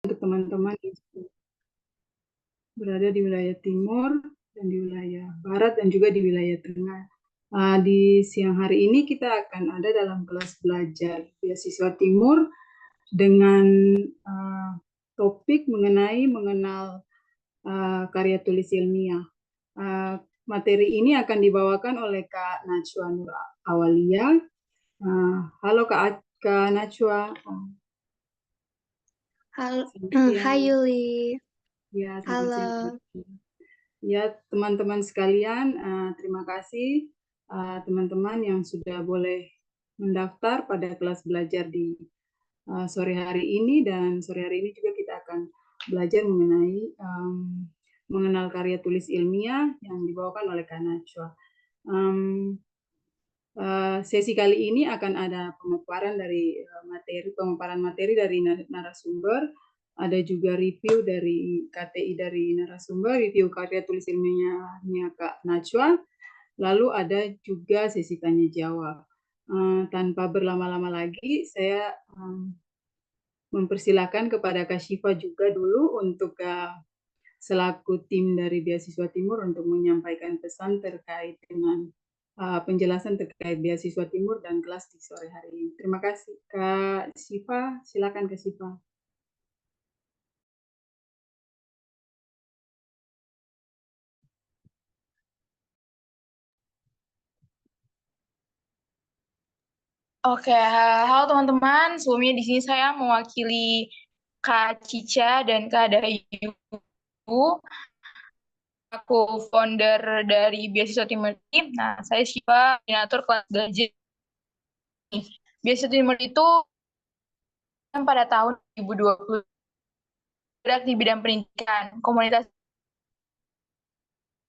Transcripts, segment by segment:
untuk teman-teman yang berada di wilayah timur dan di wilayah barat dan juga di wilayah tengah. Di siang hari ini kita akan ada dalam kelas belajar beasiswa timur dengan topik mengenal karya tulis ilmiah. Materi ini akan dibawakan oleh Kak Najwa Nur Awalia. Halo Kak Najwa. Halo, Selamat Hai siang. Yuli. Ya, selamat siang. Halo. Ya, teman-teman sekalian, terima kasih teman-teman yang sudah boleh mendaftar pada kelas belajar di sore hari ini, dan sore hari ini juga kita akan belajar mengenai mengenal karya tulis ilmiah yang dibawakan oleh Kak Najwa. Sesi kali ini akan ada pemaparan materi dari narasumber, ada juga review dari KTI dari narasumber, review karya tulis ilmiahnya Kak Najwa, lalu ada juga sesi tanya jawab. Tanpa berlama-lama lagi, saya mempersilahkan kepada Kak Syifa juga dulu untuk selaku tim dari Beasiswa Timur untuk menyampaikan pesan terkait dengan penjelasan terkait Beasiswa Timur dan kelas di sore hari ini. Terima kasih. Kak Syifa, silakan Kak Syifa. Oke, halo teman-teman. Sebelumnya di sini saya mewakili Kak Cica dan Kak Dayu. Aku founder dari Beasiswa Timur. Nah, saya Syifa, koordinator kelas belajar. Beasiswa Timur itu pada tahun 2020 bergerak di bidang pendidikan, komunitas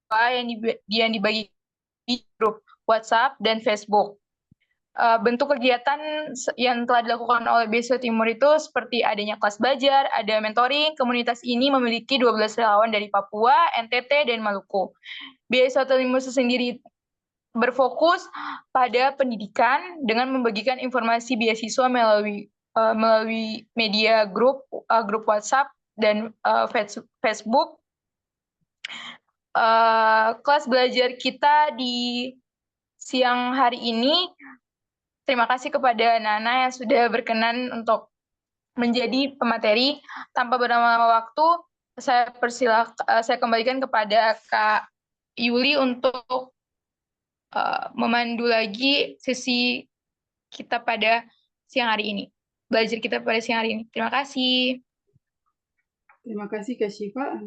yang dibagi di grup WhatsApp dan Facebook. Bentuk kegiatan yang telah dilakukan oleh Beasiswa Timur itu seperti adanya kelas belajar, ada mentoring. Komunitas ini memiliki 12 relawan dari Papua, NTT, dan Maluku. Beasiswa Timur sendiri berfokus pada pendidikan dengan membagikan informasi beasiswa melalui media grup WhatsApp dan Facebook. Kelas belajar kita di siang hari ini, terima kasih kepada Nana yang sudah berkenan untuk menjadi pemateri. Tanpa berlama-lama waktu, saya kembalikan kepada Kak Yuli untuk memandu lagi sesi kita pada siang hari ini. Belajar kita pada siang hari ini. Terima kasih. Terima kasih Kak Syifa.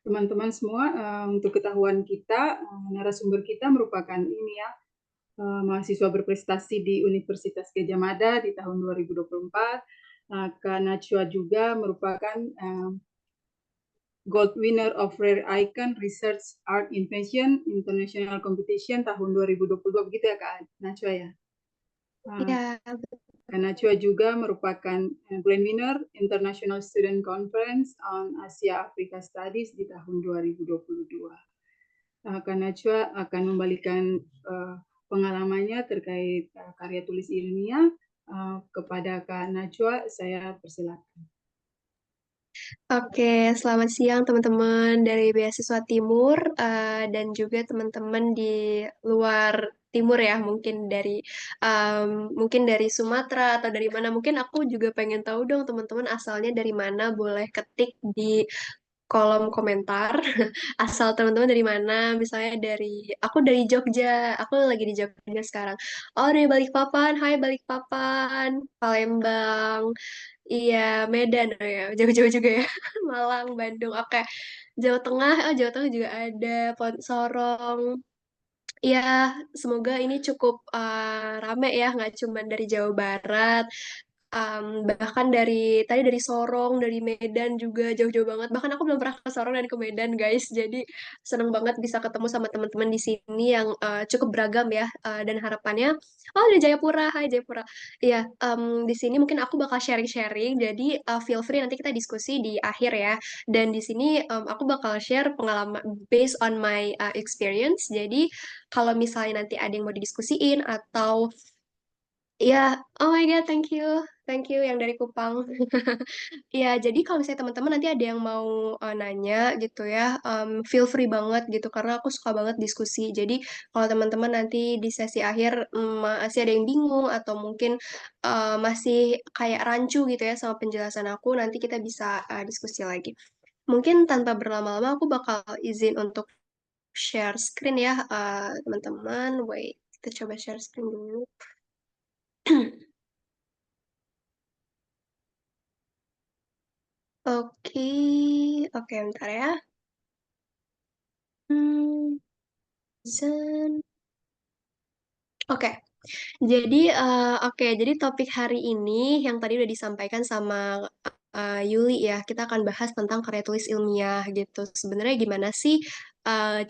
Teman-teman semua, untuk ketahuan kita, narasumber kita merupakan mahasiswa berprestasi di Universitas Gadjah Mada di tahun 2024. Kak Najwa juga merupakan Gold Winner of Rare Icon Research Art Invention International Competition tahun 2022, begitu ya Kak Najwa ya? Iya, Kak Najwa juga merupakan Grand Winner International Student Conference on Asia Africa Studies di tahun 2022. Kak Najwa akan membalikan pengalamannya terkait karya tulis ilmiah kepada Kak Najwa. Saya persilakan. Oke, selamat siang teman-teman dari Beasiswa Timur dan juga teman-teman di luar Timur ya, mungkin dari Sumatera atau dari mana. Mungkin aku juga pengen tahu dong teman-teman asalnya dari mana, boleh ketik di kolom komentar asal teman-teman dari mana. Misalnya aku dari Jogja, aku lagi di Jogja sekarang. Oh, dari Balikpapan, hai Balikpapan, Palembang, iya Medan, oh ya jauh-jauh juga ya. Malang, Bandung, oke. Jawa Tengah, oh Jawa Tengah juga ada, Sorong. Iya, semoga ini cukup rame ya, nggak cuma dari Jawa Barat, bahkan tadi dari Sorong, dari Medan juga jauh-jauh banget. Bahkan aku belum pernah ke Sorong dan ke Medan, guys. Jadi seneng banget bisa ketemu sama teman-teman di sini yang cukup beragam ya. Dan harapannya, oh dari Jayapura, hai Jayapura. Iya, di sini mungkin aku bakal sharing-sharing. Jadi feel free nanti kita diskusi di akhir ya. Dan di sini aku bakal share pengalaman based on my experience. Jadi kalau misalnya nanti ada yang mau didiskusiin atau Iya, oh my God, thank you yang dari Kupang. Iya, jadi kalau misalnya teman-teman nanti ada yang mau nanya gitu ya, feel free banget gitu karena aku suka banget diskusi. Jadi kalau teman-teman nanti di sesi akhir masih ada yang bingung atau mungkin masih kayak rancu gitu ya sama penjelasan aku, nanti kita bisa diskusi lagi. Mungkin tanpa berlama-lama aku bakal izin untuk share screen ya, teman-teman. Wait, kita coba share screen dulu. Oke, oke, bentar ya. Hmm, Zen. Oke, jadi topik hari ini yang tadi udah disampaikan sama Yuli ya, kita akan bahas tentang karya tulis ilmiah gitu. Sebenarnya gimana sih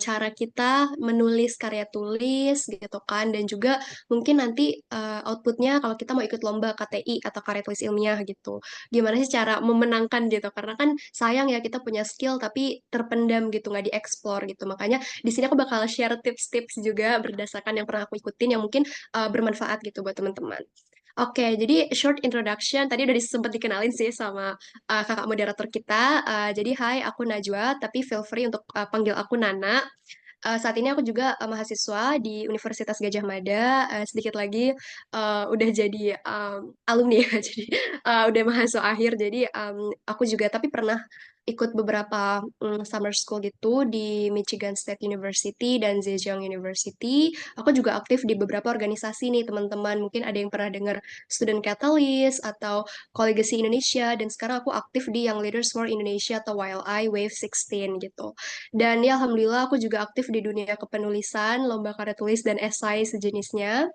cara kita menulis karya tulis gitu kan, dan juga mungkin nanti outputnya kalau kita mau ikut lomba KTI atau karya tulis ilmiah gitu. Gimana sih cara memenangkan gitu? Karena kan sayang ya kita punya skill tapi terpendam gitu, nggak dieksplor gitu. Makanya di sini aku bakal share tips-tips juga berdasarkan yang pernah aku ikutin yang mungkin bermanfaat gitu buat teman-teman. Oke, jadi short introduction. Tadi udah sempat dikenalin sih sama kakak moderator kita. Jadi hai, aku Najwa, tapi feel free untuk panggil aku Nana. Saat ini aku juga mahasiswa di Universitas Gajah Mada. Sedikit lagi udah jadi alumni ya, jadi udah mahasiswa akhir. Jadi aku juga tapi pernah ikut beberapa summer school gitu di Michigan State University dan Zhejiang University. Aku juga aktif di beberapa organisasi nih teman-teman. Mungkin ada yang pernah dengar Student Catalyst atau Kolegasi Indonesia, dan sekarang aku aktif di Young Leaders for Indonesia atau YLI Wave 16 gitu. Dan ya alhamdulillah aku juga aktif di dunia kepenulisan, lomba karya tulis dan esai sejenisnya.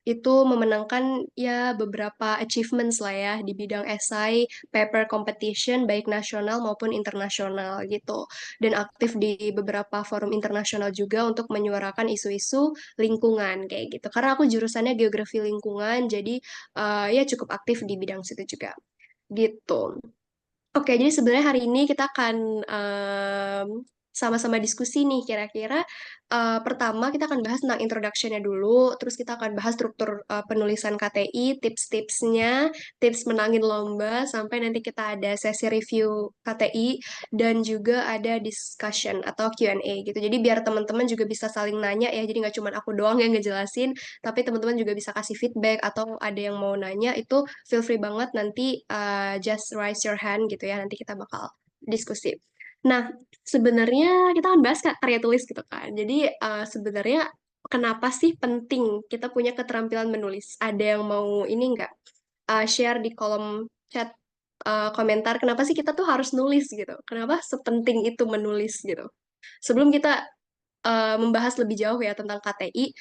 Itu memenangkan ya beberapa achievements lah ya di bidang esai, paper competition baik nasional maupun internasional gitu. Dan aktif di beberapa forum internasional juga untuk menyuarakan isu-isu lingkungan kayak gitu. Karena aku jurusannya geografi lingkungan, jadi ya cukup aktif di bidang situ juga gitu. Oke, jadi sebenarnya hari ini kita akan sama-sama diskusi nih kira-kira pertama kita akan bahas tentang introduction-nya dulu, terus kita akan bahas struktur penulisan KTI, tips-tipsnya, tips menangin lomba, sampai nanti kita ada sesi review KTI dan juga ada discussion atau Q&A gitu. Jadi biar teman-teman juga bisa saling nanya ya, jadi nggak cuma aku doang yang ngejelasin, tapi teman-teman juga bisa kasih feedback atau ada yang mau nanya itu feel free banget nanti just raise your hand gitu ya, nanti kita bakal diskusi. Nah, sebenarnya kita akan bahas karya tulis gitu kan. Jadi sebenarnya kenapa sih penting kita punya keterampilan menulis? Ada yang mau ini nggak share di kolom chat komentar kenapa sih kita tuh harus nulis gitu? Kenapa sepenting itu menulis gitu? Sebelum kita membahas lebih jauh ya tentang KTI,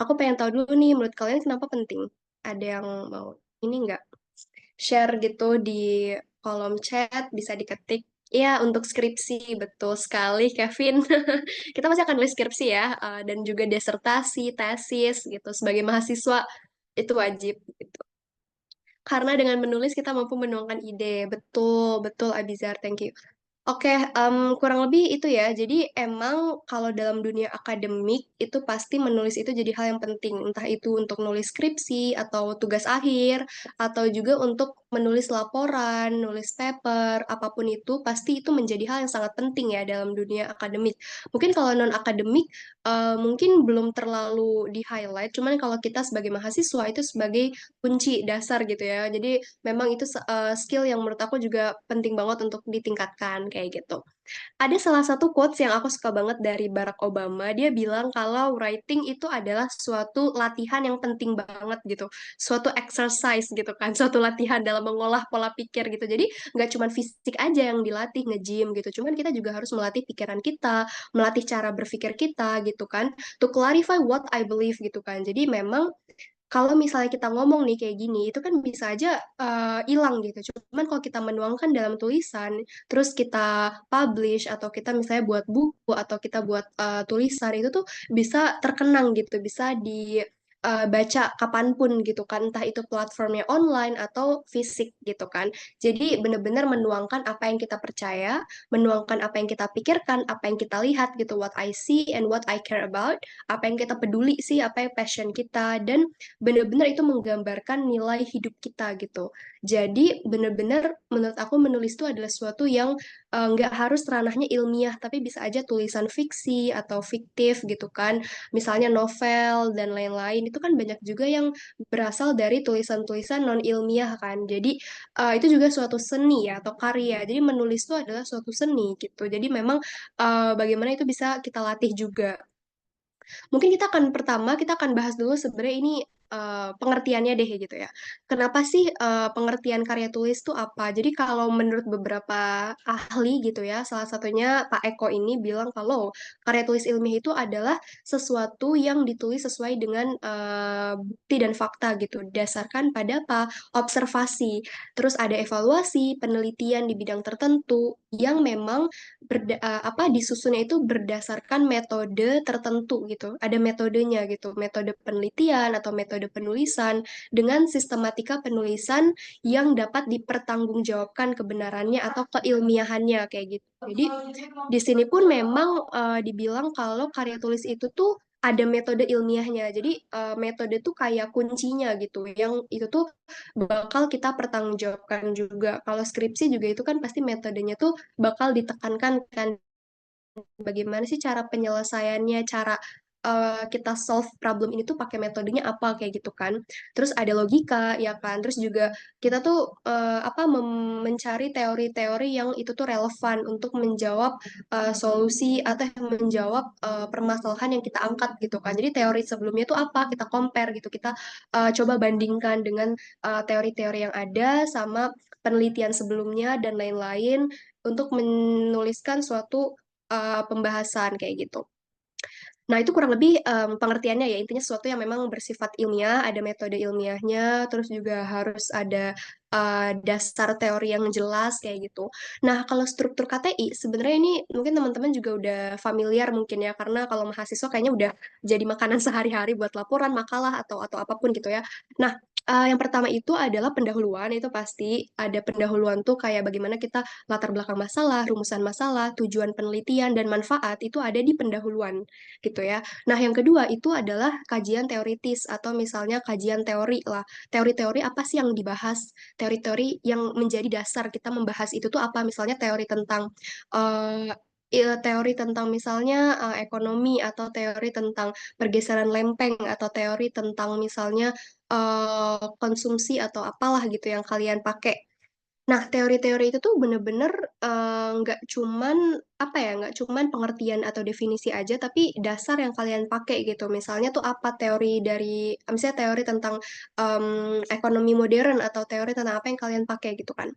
aku pengen tahu dulu nih menurut kalian kenapa penting? Ada yang mau ini nggak share gitu di kolom chat, bisa diketik. Ya, untuk skripsi, betul sekali, Kevin. Kita pasti akan nulis skripsi ya, dan juga disertasi, tesis gitu. Sebagai mahasiswa, itu wajib gitu. Karena dengan menulis kita mampu menuangkan ide. Betul, betul, Abizar, thank you. Oke, kurang lebih itu ya. Jadi emang kalau dalam dunia akademik itu pasti menulis itu jadi hal yang penting. Entah itu untuk nulis skripsi atau tugas akhir, atau juga untuk menulis laporan, nulis paper, apapun itu pasti itu menjadi hal yang sangat penting ya dalam dunia akademik. Mungkin kalau non akademik mungkin belum terlalu di highlight, cuman kalau kita sebagai mahasiswa itu sebagai kunci dasar gitu ya. Jadi memang itu skill yang menurut aku juga penting banget untuk ditingkatkan kayak gitu. Ada salah satu quotes yang aku suka banget dari Barack Obama. Dia bilang kalau writing itu adalah suatu latihan yang penting banget gitu. Suatu exercise gitu kan. Suatu latihan dalam mengolah pola pikir gitu. Jadi nggak cuma fisik aja yang dilatih nge-gym gitu. Cuman kita juga harus melatih pikiran kita, melatih cara berpikir kita gitu kan. To clarify what I believe gitu kan. Jadi memang kalau misalnya kita ngomong nih kayak gini, itu kan bisa aja hilang gitu. Cuman kalau kita menuangkan dalam tulisan, terus kita publish atau kita misalnya buat buku atau kita buat tulisan itu tuh bisa terkenang gitu, bisa baca kapanpun gitu kan, entah itu platformnya online atau fisik gitu kan. Jadi benar-benar menuangkan apa yang kita percaya, menuangkan apa yang kita pikirkan, apa yang kita lihat gitu, what I see and what I care about, apa yang kita peduli sih, apa yang passion kita, dan benar-benar itu menggambarkan nilai hidup kita gitu. Jadi benar-benar menurut aku menulis itu adalah sesuatu yang nggak harus ranahnya ilmiah, tapi bisa aja tulisan fiksi atau fiktif gitu kan, misalnya novel dan lain-lain, itu kan banyak juga yang berasal dari tulisan-tulisan non-ilmiah kan. Jadi itu juga suatu seni ya atau karya. Jadi menulis itu adalah suatu seni gitu. Jadi memang bagaimana itu bisa kita latih juga. Mungkin kita akan bahas dulu sebenarnya ini pengertiannya deh gitu ya. Kenapa sih pengertian karya tulis itu apa? Jadi kalau menurut beberapa ahli gitu ya, salah satunya Pak Eko ini bilang kalau karya tulis ilmiah itu adalah sesuatu yang ditulis sesuai dengan bukti dan fakta gitu, dasarkan pada apa? Observasi. Terus ada evaluasi, penelitian di bidang tertentu yang memang disusunnya itu berdasarkan metode tertentu gitu. Ada metodenya gitu, metode penelitian atau metode penulisan dengan sistematika penulisan yang dapat dipertanggungjawabkan kebenarannya atau keilmiahannya kayak gitu. Jadi di sini pun memang dibilang kalau karya tulis itu tuh ada metode ilmiahnya. Jadi metode tuh kayak kuncinya gitu. Yang itu tuh bakal kita pertanggungjawabkan juga. Kalau skripsi juga itu kan pasti metodenya tuh bakal ditekankan kan, bagaimana sih cara penyelesaiannya, cara kita solve problem ini tuh pakai metodenya apa kayak gitu kan. Terus ada logika ya kan. Terus juga kita tuh mencari teori-teori yang itu tuh relevan untuk menjawab solusi atau menjawab permasalahan yang kita angkat gitu kan. Jadi teori sebelumnya tuh apa? Kita compare gitu. Kita coba bandingkan dengan teori-teori yang ada sama penelitian sebelumnya dan lain-lain untuk menuliskan suatu pembahasan kayak gitu. Nah, itu kurang lebih pengertiannya ya. Intinya sesuatu yang memang bersifat ilmiah, ada metode ilmiahnya, terus juga harus ada dasar teori yang jelas kayak gitu. Nah, kalau struktur KTI, sebenarnya ini mungkin teman-teman juga udah familiar mungkin ya, karena kalau mahasiswa kayaknya udah jadi makanan sehari-hari buat laporan, makalah, atau apapun gitu ya. Nah, yang pertama itu adalah pendahuluan, itu pasti ada pendahuluan tuh kayak bagaimana kita latar belakang masalah, rumusan masalah, tujuan penelitian, dan manfaat itu ada di pendahuluan gitu ya. Nah, yang kedua itu adalah kajian teoritis atau misalnya kajian teori lah. Teori-teori apa sih yang dibahas? Teori-teori yang menjadi dasar kita membahas itu tuh apa? Misalnya teori tentang teori tentang misalnya ekonomi atau teori tentang pergeseran lempeng atau teori tentang misalnya konsumsi atau apalah gitu yang kalian pakai. Nah, teori-teori itu tuh bener-bener nggak cuman nggak cuman pengertian atau definisi aja, tapi dasar yang kalian pakai gitu. Misalnya tuh apa teori dari, misalnya teori tentang ekonomi modern atau teori tentang apa yang kalian pakai gitu kan.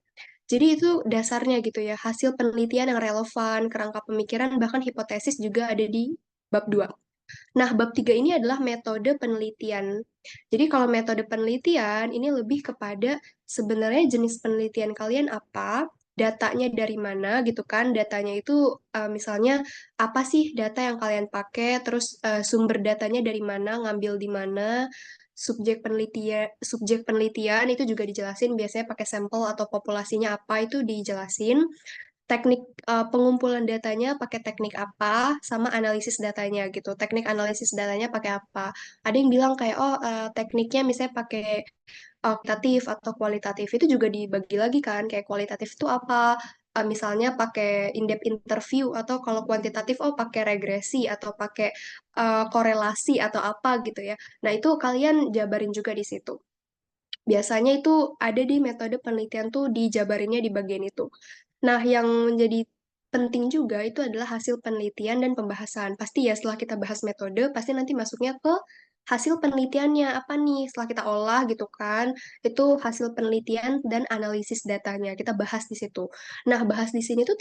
Jadi itu dasarnya gitu ya, hasil penelitian yang relevan, kerangka pemikiran, bahkan hipotesis juga ada di bab 2. Nah, bab 3 ini adalah metode penelitian. Jadi kalau metode penelitian ini lebih kepada sebenarnya jenis penelitian kalian apa, datanya dari mana gitu kan. Datanya itu misalnya apa sih data yang kalian pakai, terus sumber datanya dari mana, ngambil di mana, subjek penelitian itu juga dijelasin biasanya pakai sampel atau populasinya apa itu dijelasin, teknik pengumpulan datanya pakai teknik apa, sama analisis datanya gitu. Teknik analisis datanya pakai apa. Ada yang bilang kayak, oh tekniknya misalnya pakai kuantitatif atau kualitatif. Itu juga dibagi lagi kan, kayak kualitatif itu apa. Misalnya pakai in-depth interview, atau kalau kuantitatif, oh pakai regresi, atau pakai korelasi, atau apa gitu ya. Nah, itu kalian jabarin juga di situ. Biasanya itu ada di metode penelitian tuh dijabarinnya di bagian itu. Nah, yang menjadi penting juga itu adalah hasil penelitian dan pembahasan. Pasti ya setelah kita bahas metode, pasti nanti masuknya ke hasil penelitiannya apa nih setelah kita olah gitu kan. Itu hasil penelitian dan analisis datanya. Kita bahas di situ. Nah, bahas di sini tuh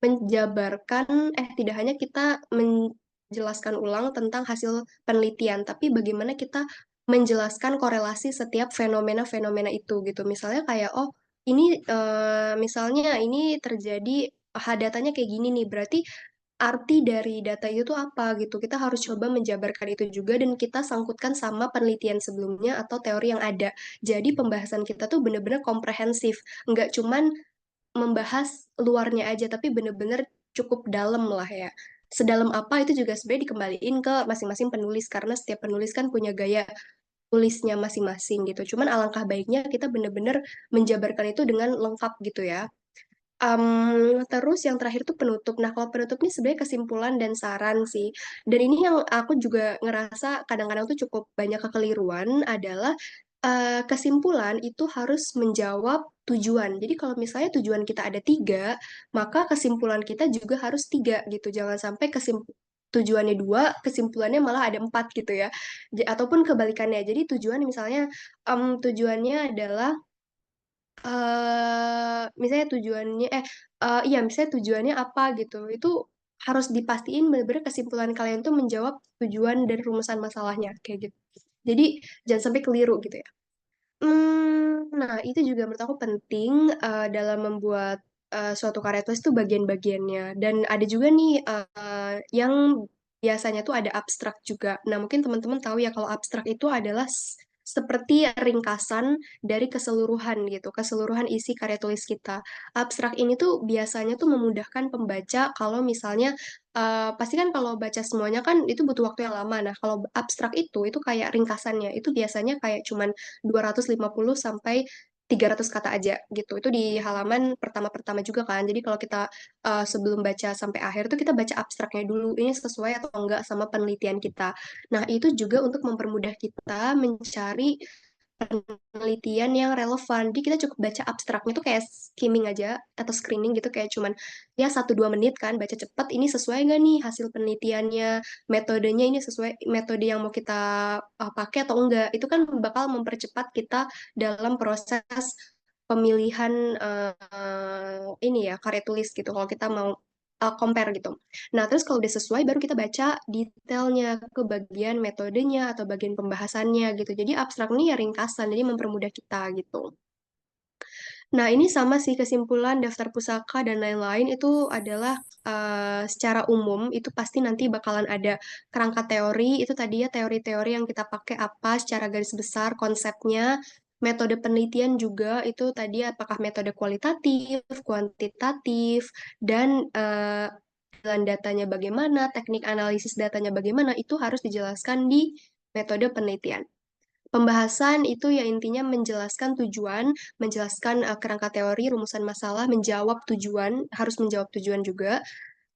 menjabarkan, tidak hanya kita menjelaskan ulang tentang hasil penelitian, tapi bagaimana kita menjelaskan korelasi setiap fenomena-fenomena itu gitu. Misalnya kayak, oh ini misalnya ini terjadi, datanya kayak gini nih, berarti arti dari data itu tuh apa gitu. Kita harus coba menjabarkan itu juga dan kita sangkutkan sama penelitian sebelumnya atau teori yang ada. Jadi pembahasan kita tuh bener-bener komprehensif, nggak cuman membahas luarnya aja, tapi bener-bener cukup dalam lah ya. Sedalam apa itu juga sebenarnya dikembaliin ke masing-masing penulis, karena setiap penulis kan punya gaya tulisnya masing-masing gitu. Cuman alangkah baiknya kita bener-bener menjabarkan itu dengan lengkap gitu ya. Terus yang terakhir tuh penutup. Nah, kalau penutup ini sebenarnya kesimpulan dan saran sih. Dan ini yang aku juga ngerasa kadang-kadang tuh cukup banyak kekeliruan adalah kesimpulan itu harus menjawab tujuan. Jadi kalau misalnya tujuan kita ada 3, maka kesimpulan kita juga harus 3 gitu. Jangan sampai tujuannya 2, kesimpulannya malah ada 4 gitu ya. Ataupun kebalikannya. Jadi tujuan misalnya tujuannya adalah misalnya tujuannya iya misalnya tujuannya apa gitu, itu harus dipastiin bener-bener kesimpulan kalian tuh menjawab tujuan dan rumusan masalahnya, kayak gitu. Jadi jangan sampai keliru gitu ya. Nah itu juga menurut aku penting dalam membuat suatu karya tulis itu bagian-bagiannya. Dan ada juga nih yang biasanya tuh ada abstrak juga. Nah mungkin teman-teman tahu ya kalau abstrak itu adalah seperti ringkasan dari keseluruhan gitu, keseluruhan isi karya tulis kita. Abstrak ini tuh biasanya tuh memudahkan pembaca kalau misalnya pasti kan kalau baca semuanya kan itu butuh waktu yang lama. Nah, kalau abstrak itu kayak ringkasannya. Itu biasanya kayak cuman 250 sampai 300 kata aja gitu. Itu di halaman pertama-pertama juga kan. Jadi kalau kita sebelum baca sampai akhir tuh kita baca abstraknya dulu. Ini sesuai atau enggak sama penelitian kita. Nah, itu juga untuk mempermudah kita mencari penelitian yang relevan. Jadi kita cukup baca abstraknya tuh kayak skimming aja atau screening gitu kayak cuman ya 1-2 menit kan baca cepet ini sesuai nggak nih hasil penelitiannya, metodenya ini sesuai metode yang mau kita pakai atau enggak. Itu kan bakal mempercepat kita dalam proses pemilihan ini ya karya tulis gitu kalau kita mau compare gitu. Nah, terus kalau udah sesuai baru kita baca detailnya ke bagian metodenya atau bagian pembahasannya gitu. Jadi abstrak ini ya ringkasan, jadi mempermudah kita gitu. Nah, ini sama sih kesimpulan daftar pusaka dan lain-lain itu adalah secara umum itu pasti nanti bakalan ada kerangka teori, itu tadi ya teori-teori yang kita pakai apa secara garis besar konsepnya, metode penelitian juga itu tadi apakah metode kualitatif, kuantitatif, dan jalan datanya bagaimana, teknik analisis datanya bagaimana, itu harus dijelaskan di metode penelitian. Pembahasan itu ya intinya menjelaskan tujuan, menjelaskan kerangka teori, rumusan masalah, menjawab tujuan, harus menjawab tujuan juga.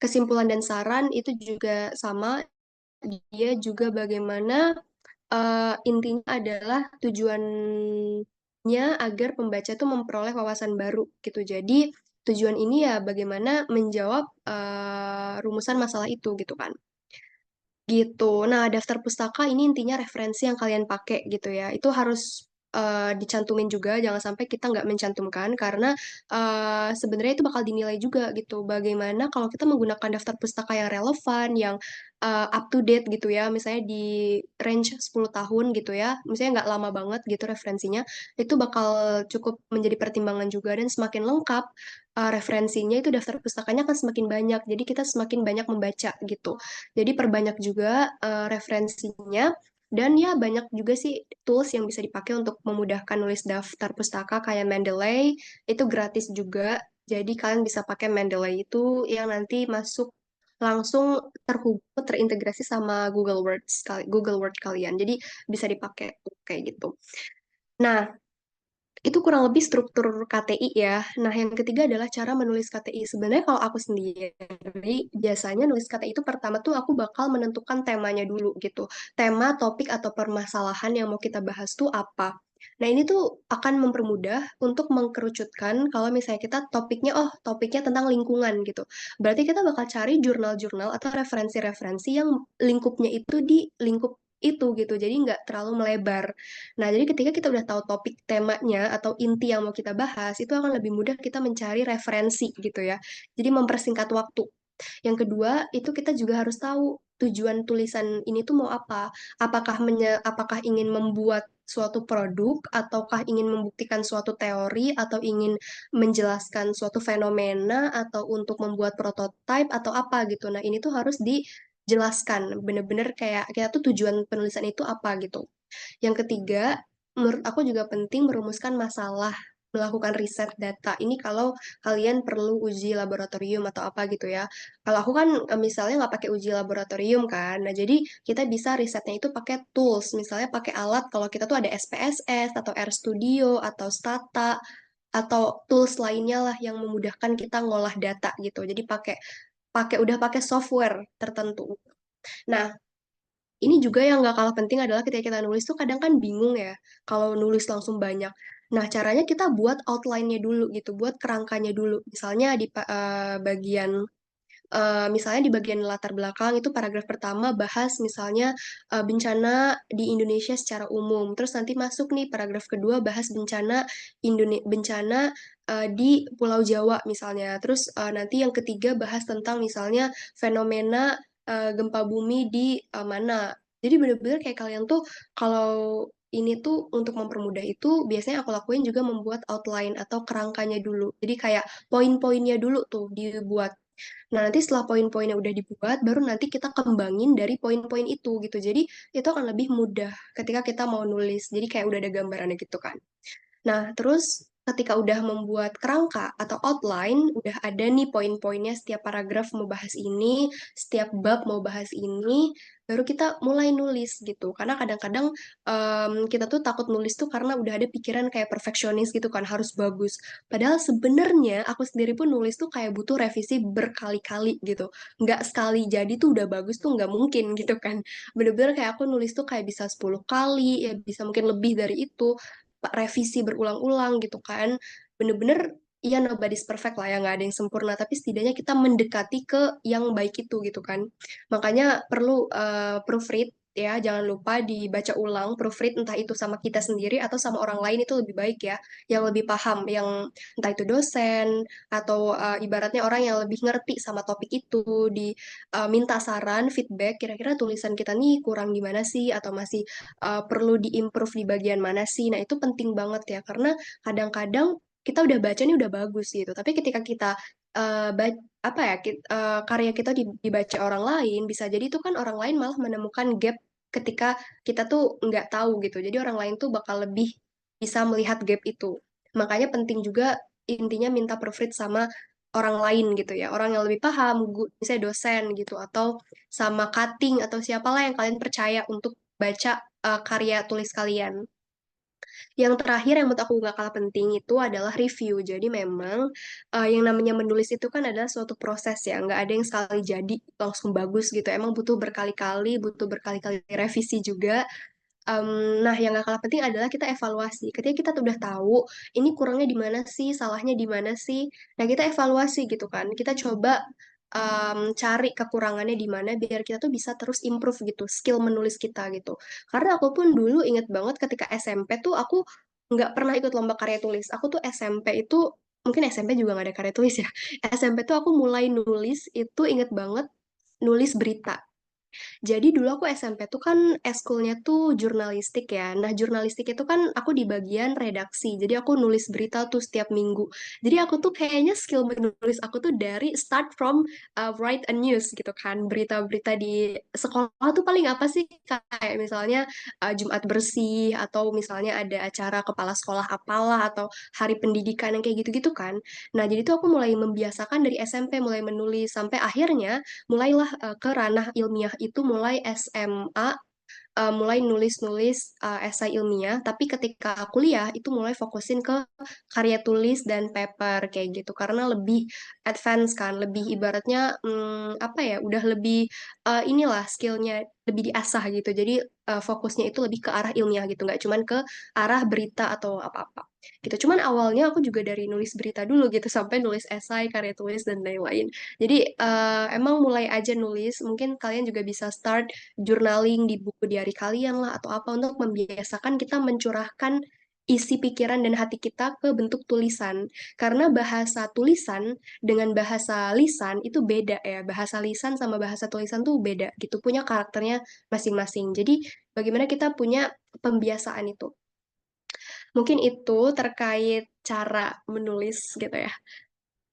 Kesimpulan dan saran itu juga sama, dia juga bagaimana intinya adalah tujuannya agar pembaca tuh memperoleh wawasan baru gitu. Jadi tujuan ini ya bagaimana menjawab rumusan masalah itu gitu kan. Gitu. Nah, daftar pustaka ini intinya referensi yang kalian pakai gitu ya. Itu harus dicantumin juga, jangan sampai kita nggak mencantumkan karena sebenarnya itu bakal dinilai juga gitu. Bagaimana kalau kita menggunakan daftar pustaka yang relevan, yang up to date gitu ya, misalnya di range 10 tahun gitu ya, misalnya nggak lama banget gitu referensinya, itu bakal cukup menjadi pertimbangan juga dan semakin lengkap referensinya itu daftar pustakanya akan semakin banyak. Jadi kita semakin banyak membaca gitu. Jadi perbanyak juga referensinya dan ya banyak juga sih tools yang bisa dipakai untuk memudahkan nulis daftar pustaka kayak Mendeley itu gratis juga. Jadi kalian bisa pakai Mendeley itu yang nanti masuk langsung terhubung terintegrasi sama Google Word kalian. Jadi bisa dipakai kayak gitu. Nah, itu kurang lebih struktur KTI ya. Nah, yang ketiga adalah cara menulis KTI. Sebenarnya kalau aku sendiri, biasanya nulis KTI itu pertama tuh aku bakal menentukan temanya dulu gitu. Tema, topik, atau permasalahan yang mau kita bahas tuh apa. Nah, ini tuh akan mempermudah untuk mengkerucutkan kalau misalnya kita topiknya tentang lingkungan gitu. Berarti kita bakal cari jurnal-jurnal atau referensi-referensi yang lingkupnya itu di lingkup itu gitu. Jadi nggak terlalu melebar. Nah, jadi ketika kita udah tahu topik temanya atau inti yang mau kita bahas, itu akan lebih mudah kita mencari referensi gitu ya. Jadi mempersingkat waktu. Yang kedua, itu kita juga harus tahu tujuan tulisan ini tuh mau apa. Apakah ingin membuat suatu produk, ataukah ingin membuktikan suatu teori, atau ingin menjelaskan suatu fenomena, atau untuk membuat prototipe, atau apa gitu. Nah, ini tuh harus dijelaskan, bener-bener kayak kita tuh tujuan penulisan itu apa gitu. Yang ketiga, menurut aku juga penting merumuskan masalah, melakukan riset data. Ini kalau kalian perlu uji laboratorium atau apa gitu ya. Kalau aku kan misalnya nggak pakai uji laboratorium kan. Nah, jadi kita bisa risetnya itu pakai tools. Misalnya pakai alat kalau kita tuh ada SPSS atau RStudio atau Stata atau tools lainnya lah yang memudahkan kita ngolah data gitu. Jadi pakai pakai udah pakai software tertentu. Nah, ini juga yang nggak kalah penting adalah ketika kita nulis tuh kadang kan bingung ya kalau nulis langsung banyak. Nah, caranya kita buat outline-nya dulu gitu, buat kerangkanya dulu. Misalnya di bagian misalnya di bagian latar belakang itu paragraf pertama bahas misalnya bencana di Indonesia secara umum. Terus nanti masuk nih paragraf kedua bahas bencana di Pulau Jawa misalnya. Terus nanti yang ketiga bahas tentang misalnya fenomena gempa bumi di mana. Jadi bener-bener kayak kalian tuh kalau ini tuh untuk mempermudah itu biasanya aku lakuin juga membuat outline atau kerangkanya dulu. Jadi kayak poin-poinnya dulu tuh dibuat. Nah, nanti setelah poin-poinnya udah dibuat, baru nanti kita kembangin dari poin-poin itu gitu. Jadi, itu akan lebih mudah ketika kita mau nulis. Jadi, kayak udah ada gambarannya gitu kan. Nah, terus ketika udah membuat kerangka atau outline, udah ada nih poin-poinnya setiap paragraf mau bahas ini, setiap bab mau bahas ini, baru kita mulai nulis gitu. Karena kadang-kadang kita tuh takut nulis tuh karena udah ada pikiran kayak perfeksionis gitu kan, harus bagus. Padahal sebenarnya aku sendiri pun nulis tuh kayak butuh revisi berkali-kali gitu. Nggak sekali jadi tuh udah bagus tuh nggak mungkin gitu kan. Bener-bener kayak aku nulis tuh kayak bisa 10 kali, ya bisa mungkin lebih dari itu revisi berulang-ulang gitu kan. Bener-bener ya nobody's perfect lah ya, nggak ada yang sempurna, tapi setidaknya kita mendekati ke yang baik itu gitu kan. Makanya perlu proofread ya, jangan lupa dibaca ulang, proofread entah itu sama kita sendiri atau sama orang lain itu lebih baik ya, yang lebih paham, yang entah itu dosen atau ibaratnya orang yang lebih ngerti sama topik itu, minta saran, feedback, kira-kira tulisan kita nih kurang gimana sih, atau masih perlu diimprove di bagian mana sih. Nah, itu penting banget ya, karena kadang-kadang kita udah baca nih udah bagus gitu, tapi ketika kita apa ya, karya kita dibaca orang lain, bisa jadi itu kan orang lain malah menemukan gap ketika kita tuh nggak tahu gitu. Jadi orang lain tuh bakal lebih bisa melihat gap itu. Makanya penting juga intinya minta proofread sama orang lain gitu ya, orang yang lebih paham, misalnya dosen gitu, atau sama cutting atau siapalah yang kalian percaya untuk baca karya tulis kalian. Yang terakhir yang menurut aku nggak kalah penting itu adalah review. Jadi memang yang namanya menulis itu kan adalah suatu proses ya, nggak ada yang sekali jadi langsung bagus gitu. Emang butuh berkali-kali revisi juga. Nah, yang gak kalah penting adalah kita evaluasi. Ketika kita tuh udah tahu, ini kurangnya di mana sih, salahnya di mana sih. Nah, kita evaluasi gitu kan. Kita coba cari kekurangannya di mana biar kita tuh bisa terus improve gitu, skill menulis kita gitu. Karena aku pun dulu inget banget ketika SMP tuh aku nggak pernah ikut lomba karya tulis. Aku tuh SMP itu, mungkin SMP juga nggak ada karya tulis ya. SMP tuh aku mulai nulis itu inget banget nulis berita. Jadi dulu aku SMP tuh kan eskulnya tuh jurnalistik ya. Nah, jurnalistik itu kan aku di bagian redaksi. Jadi aku nulis berita tuh setiap minggu. Jadi aku tuh kayaknya skill menulis aku tuh dari start from write a news gitu kan. Berita-berita di sekolah tuh paling apa sih? Kayak misalnya Jumat bersih atau misalnya ada acara kepala sekolah apalah atau hari pendidikan yang kayak gitu-gitu kan. Nah, jadi tuh aku mulai membiasakan dari SMP mulai menulis sampai akhirnya mulailah ke ranah ilmiah itu mulai SMA, mulai nulis-nulis esai ilmiah, tapi ketika kuliah itu mulai fokusin ke karya tulis dan paper kayak gitu karena lebih advance kan, lebih ibaratnya apa ya, udah lebih inilah skillnya lebih diasah gitu. Jadi fokusnya itu lebih ke arah ilmiah gitu, nggak cuman ke arah berita atau apa-apa gitu. Cuman awalnya aku juga dari nulis berita dulu gitu sampai nulis esai, karya tulis dan lain-lain. Jadi emang mulai aja nulis, mungkin kalian juga bisa start journaling di buku diary kalian lah atau apa untuk membiasakan kita mencurahkan isi pikiran dan hati kita ke bentuk tulisan. Karena bahasa tulisan dengan bahasa lisan itu beda ya. Bahasa lisan sama bahasa tulisan tuh beda gitu, punya karakternya masing-masing. Jadi bagaimana kita punya pembiasaan itu. Mungkin itu terkait cara menulis gitu ya.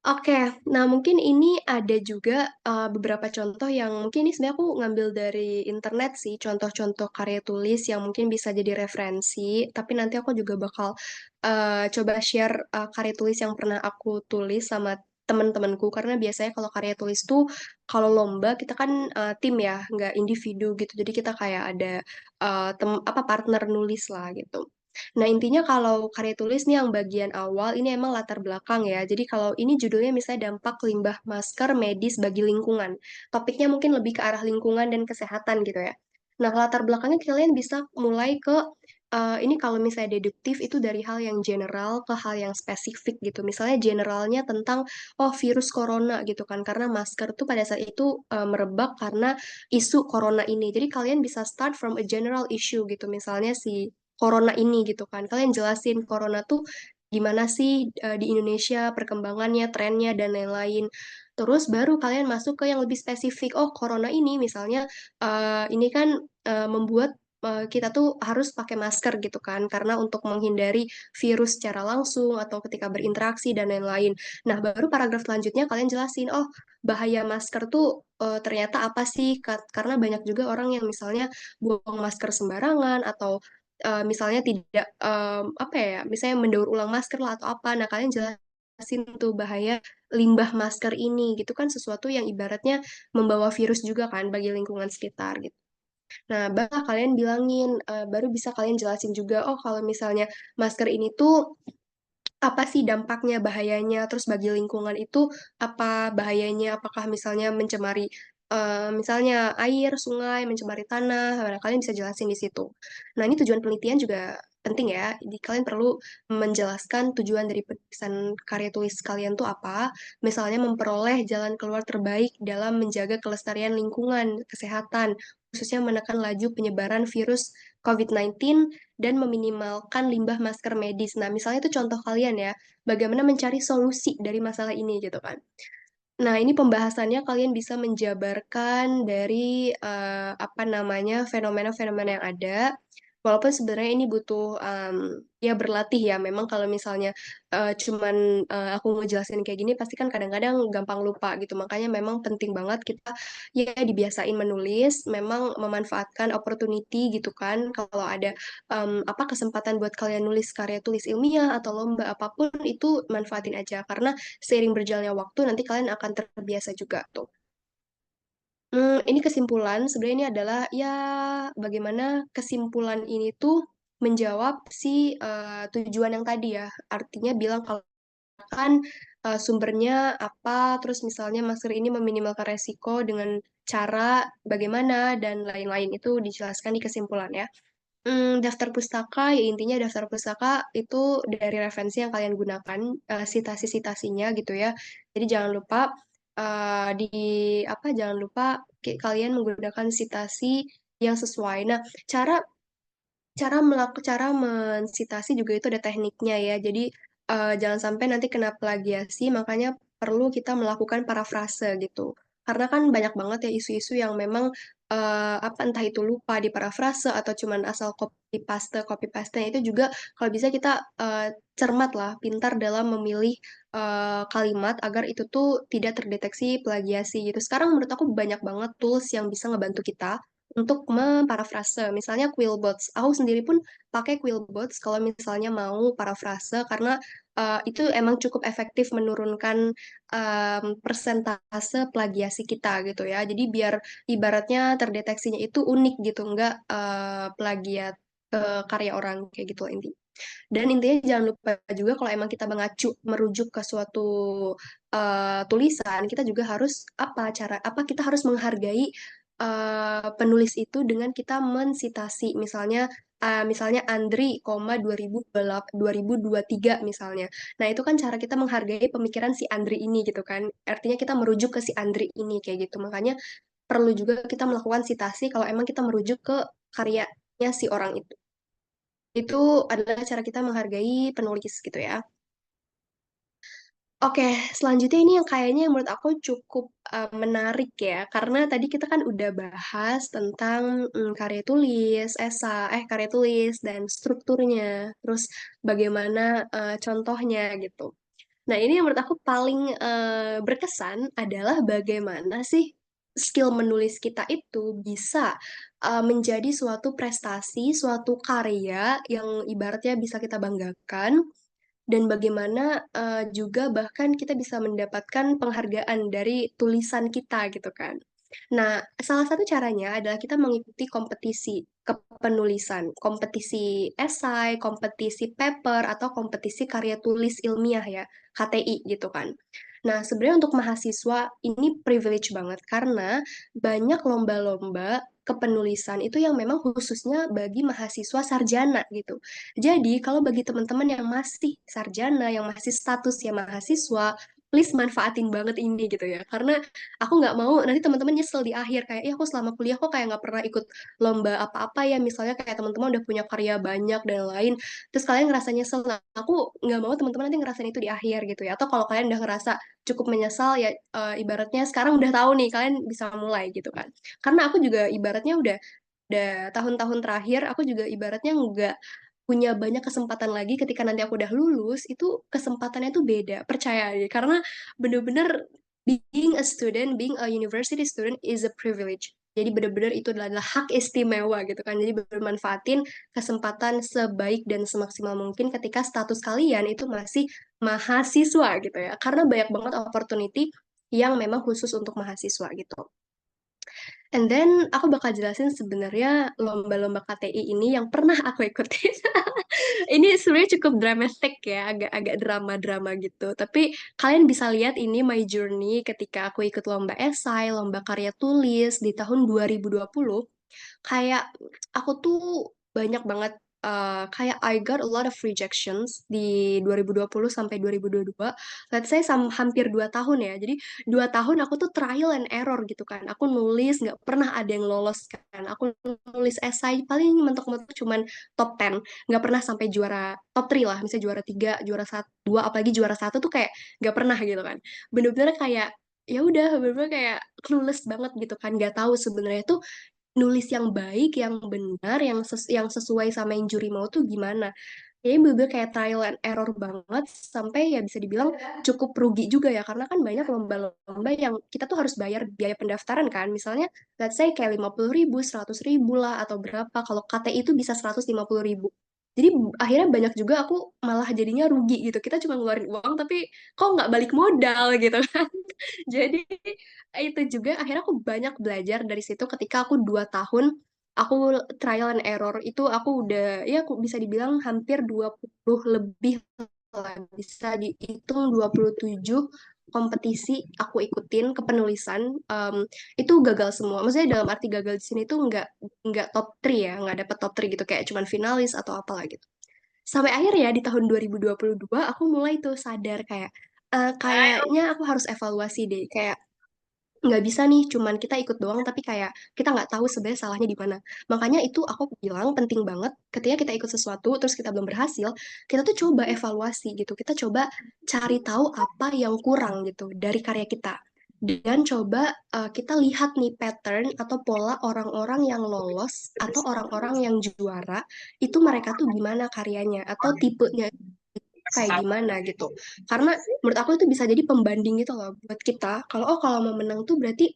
Oke, nah mungkin ini ada juga beberapa contoh yang mungkin ini sebenarnya aku ngambil dari internet sih, contoh-contoh karya tulis yang mungkin bisa jadi referensi, tapi nanti aku juga bakal coba share karya tulis yang pernah aku tulis sama teman-temanku, karena biasanya kalau karya tulis tuh, kalau lomba kita kan tim ya, nggak individu gitu, jadi kita kayak ada partner nulis lah gitu. Nah, intinya kalau karya tulis nih yang bagian awal, ini emang latar belakang ya. Jadi kalau ini judulnya misalnya dampak limbah masker medis bagi lingkungan. Topiknya mungkin lebih ke arah lingkungan dan kesehatan gitu ya. Nah, latar belakangnya kalian bisa mulai ke, ini kalau misalnya deduktif itu dari hal yang general ke hal yang spesifik gitu. Misalnya generalnya tentang, oh virus corona gitu kan. Karena masker tuh pada saat itu merebak karena isu corona ini. Jadi kalian bisa start from a general issue gitu. Misalnya si corona ini gitu kan. Kalian jelasin corona tuh gimana sih di Indonesia perkembangannya, trennya dan lain-lain. Terus baru kalian masuk ke yang lebih spesifik. Oh, corona ini misalnya ini kan membuat kita tuh harus pakai masker gitu kan karena untuk menghindari virus secara langsung atau ketika berinteraksi dan lain-lain. Nah, baru paragraf selanjutnya kalian jelasin, oh, bahaya masker tuh ternyata apa sih? Karena banyak juga orang yang misalnya buang masker sembarangan atau misalnya tidak apa ya, misalnya mendaur ulang masker lah atau apa. Nah, kalian jelasin tuh bahaya limbah masker ini gitu kan sesuatu yang ibaratnya membawa virus juga kan bagi lingkungan sekitar gitu. Nah, baru kalian bilangin, baru bisa kalian jelasin juga, oh kalau misalnya masker ini tuh apa sih dampaknya, bahayanya, terus bagi lingkungan itu apa bahayanya, apakah misalnya mencemari misalnya air, sungai, mencemari tanah, nah, kalian bisa jelasin di situ. Nah, ini tujuan penelitian juga penting ya, jadi kalian perlu menjelaskan tujuan dari penulisan karya tulis kalian tuh apa, misalnya memperoleh jalan keluar terbaik dalam menjaga kelestarian lingkungan, kesehatan, khususnya menekan laju penyebaran virus COVID-19 dan meminimalkan limbah masker medis. Nah, misalnya itu contoh kalian ya, bagaimana mencari solusi dari masalah ini gitu kan. Nah, ini pembahasannya kalian bisa menjabarkan dari apa namanya fenomena-fenomena yang ada. Walaupun sebenarnya ini butuh ya berlatih ya. Memang kalau misalnya cuman aku ngejelasin kayak gini, pasti kan kadang-kadang gampang lupa gitu. Makanya memang penting banget kita ya dibiasain menulis, memang memanfaatkan opportunity gitu kan. Kalau ada apa kesempatan buat kalian nulis karya tulis ilmiah atau lomba apapun itu manfaatin aja karena seiring berjalannya waktu nanti kalian akan terbiasa juga tuh. Ini kesimpulan, sebenarnya ini adalah ya bagaimana kesimpulan ini tuh menjawab si tujuan yang tadi ya. Artinya bilang kalau kan sumbernya apa, terus misalnya masker ini meminimalkan resiko dengan cara bagaimana dan lain-lain itu dijelaskan di kesimpulan ya. Daftar pustaka, ya intinya daftar pustaka itu dari referensi yang kalian gunakan, sitasi-sitasinya gitu ya. Jadi jangan lupa di apa? Jangan lupa kalian menggunakan sitasi yang sesuai. Nah, cara cara mensitasi juga itu ada tekniknya ya. Jadi jangan sampai nanti kena plagiasi, makanya perlu kita melakukan parafrase gitu. Karena kan banyak banget ya isu-isu yang memang apa entah itu lupa di parafrase atau cuman asal copy paste itu juga kalau bisa kita cermat lah, pintar dalam memilih kalimat agar itu tuh tidak terdeteksi plagiasi gitu. Sekarang menurut aku banyak banget tools yang bisa ngebantu kita untuk memparafrase. Misalnya Quillbots. Aku sendiri pun pakai Quillbots kalau misalnya mau parafrase karena itu emang cukup efektif menurunkan persentase plagiasi kita gitu ya. Jadi biar ibaratnya terdeteksinya itu unik gitu, nggak plagiat karya orang kayak gitu intinya. Dan intinya jangan lupa juga kalau emang kita merujuk ke suatu tulisan, kita juga harus apa kita harus menghargai penulis itu dengan kita mensitasi misalnya Andri, 2023 misalnya. Nah, itu kan cara kita menghargai pemikiran si Andri ini gitu kan. Artinya kita merujuk ke si Andri ini kayak gitu. Makanya perlu juga kita melakukan sitasi kalau emang kita merujuk ke karyanya si orang itu. Itu adalah cara kita menghargai penulis gitu ya. Oke, selanjutnya ini yang kayaknya menurut aku cukup menarik ya, karena tadi kita kan udah bahas tentang karya tulis dan strukturnya, terus bagaimana contohnya gitu. Nah, ini yang menurut aku paling berkesan adalah bagaimana sih skill menulis kita itu bisa menjadi suatu prestasi, suatu karya yang ibaratnya bisa kita banggakan dan bagaimana juga bahkan kita bisa mendapatkan penghargaan dari tulisan kita gitu kan. Nah, salah satu caranya adalah kita mengikuti kompetisi kepenulisan, kompetisi esai, kompetisi paper, atau kompetisi karya tulis ilmiah ya, KTI gitu kan. Nah, sebenarnya untuk mahasiswa ini privilege banget karena banyak lomba-lomba kepenulisan itu yang memang khususnya bagi mahasiswa sarjana gitu. Jadi, kalau bagi teman-teman yang masih sarjana, yang masih statusnya mahasiswa, please manfaatin banget ini gitu ya. Karena aku nggak mau nanti teman-teman nyesel di akhir kayak, ya aku selama kuliah kok kayak nggak pernah ikut lomba apa-apa ya. Misalnya kayak teman-teman udah punya karya banyak dan lain, terus kalian ngerasa nyesel. Nah, aku nggak mau teman-teman nanti ngerasain itu di akhir gitu ya. Atau kalau kalian udah ngerasa cukup menyesal ya ibaratnya sekarang udah tahu nih kalian bisa mulai gitu kan. Karena aku juga ibaratnya udah tahun-tahun terakhir aku juga ibaratnya nggak punya banyak kesempatan lagi ketika nanti aku udah lulus, itu kesempatannya tuh beda, percaya deh. Karena bener-bener being a student, being a university student is a privilege. Jadi bener-bener itu adalah hak istimewa gitu kan. Jadi bermanfaatin kesempatan sebaik dan semaksimal mungkin ketika status kalian itu masih mahasiswa gitu ya. Karena banyak banget opportunity yang memang khusus untuk mahasiswa gitu. And then aku bakal jelasin sebenarnya lomba-lomba KTI ini yang pernah aku ikutin. Ini sebenarnya cukup dramatik ya, agak-agak drama-drama gitu. Tapi kalian bisa lihat ini my journey ketika aku ikut lomba esai, lomba karya tulis di tahun 2020. Kayak aku tuh banyak banget kayak I got a lot of rejections di 2020 sampai 2022. Let's say hampir 2 tahun ya. Jadi 2 tahun aku tuh trial and error gitu kan. Aku nulis nggak pernah ada yang lolos kan. Aku nulis esai paling mentok-mentok cuman top 10. Nggak pernah sampai juara top 3 lah. Misalnya juara 3, juara 1, 2, apalagi juara 1 tuh kayak nggak pernah gitu kan. Bener-bener kayak ya udah bener-bener kayak clueless banget gitu kan, nggak tahu sebenarnya tuh nulis yang baik, yang benar, yang sesuai sama yang juri mau tuh gimana. Jadi bener kayak trial and error banget sampai ya bisa dibilang cukup rugi juga ya karena kan banyak lomba-lomba yang kita tuh harus bayar biaya pendaftaran kan. Misalnya let's say kayak 50.000, 100.000 lah atau berapa. Kalau KTI itu bisa 150.000. Jadi akhirnya banyak juga aku malah jadinya rugi gitu. Kita cuma ngeluarin uang tapi kok nggak balik modal gitu kan. Jadi itu juga akhirnya aku banyak belajar dari situ ketika aku 2 tahun aku trial and error itu aku udah ya aku bisa dibilang hampir 20 lebih lah bisa dihitung 27 kompetisi aku ikutin kepenulisan itu gagal semua. Maksudnya dalam arti gagal di sini tuh nggak top 3 ya, nggak dapet top 3 gitu kayak cuman finalis atau apalah gitu. Sampai akhirnya di tahun 2022 aku mulai tuh sadar kayak kayaknya aku harus evaluasi deh kayak nggak bisa nih cuman kita ikut doang tapi kayak kita nggak tahu sebenarnya salahnya di mana. Makanya itu aku bilang penting banget ketika kita ikut sesuatu terus kita belum berhasil, kita tuh coba evaluasi gitu, kita coba cari tahu apa yang kurang gitu dari karya kita dan coba kita lihat nih pattern atau pola orang-orang yang lolos atau orang-orang yang juara itu mereka tuh gimana karyanya atau tipenya kayak gimana gitu. Karena menurut aku itu bisa jadi pembanding gitu loh buat kita. Kalau mau menang tuh berarti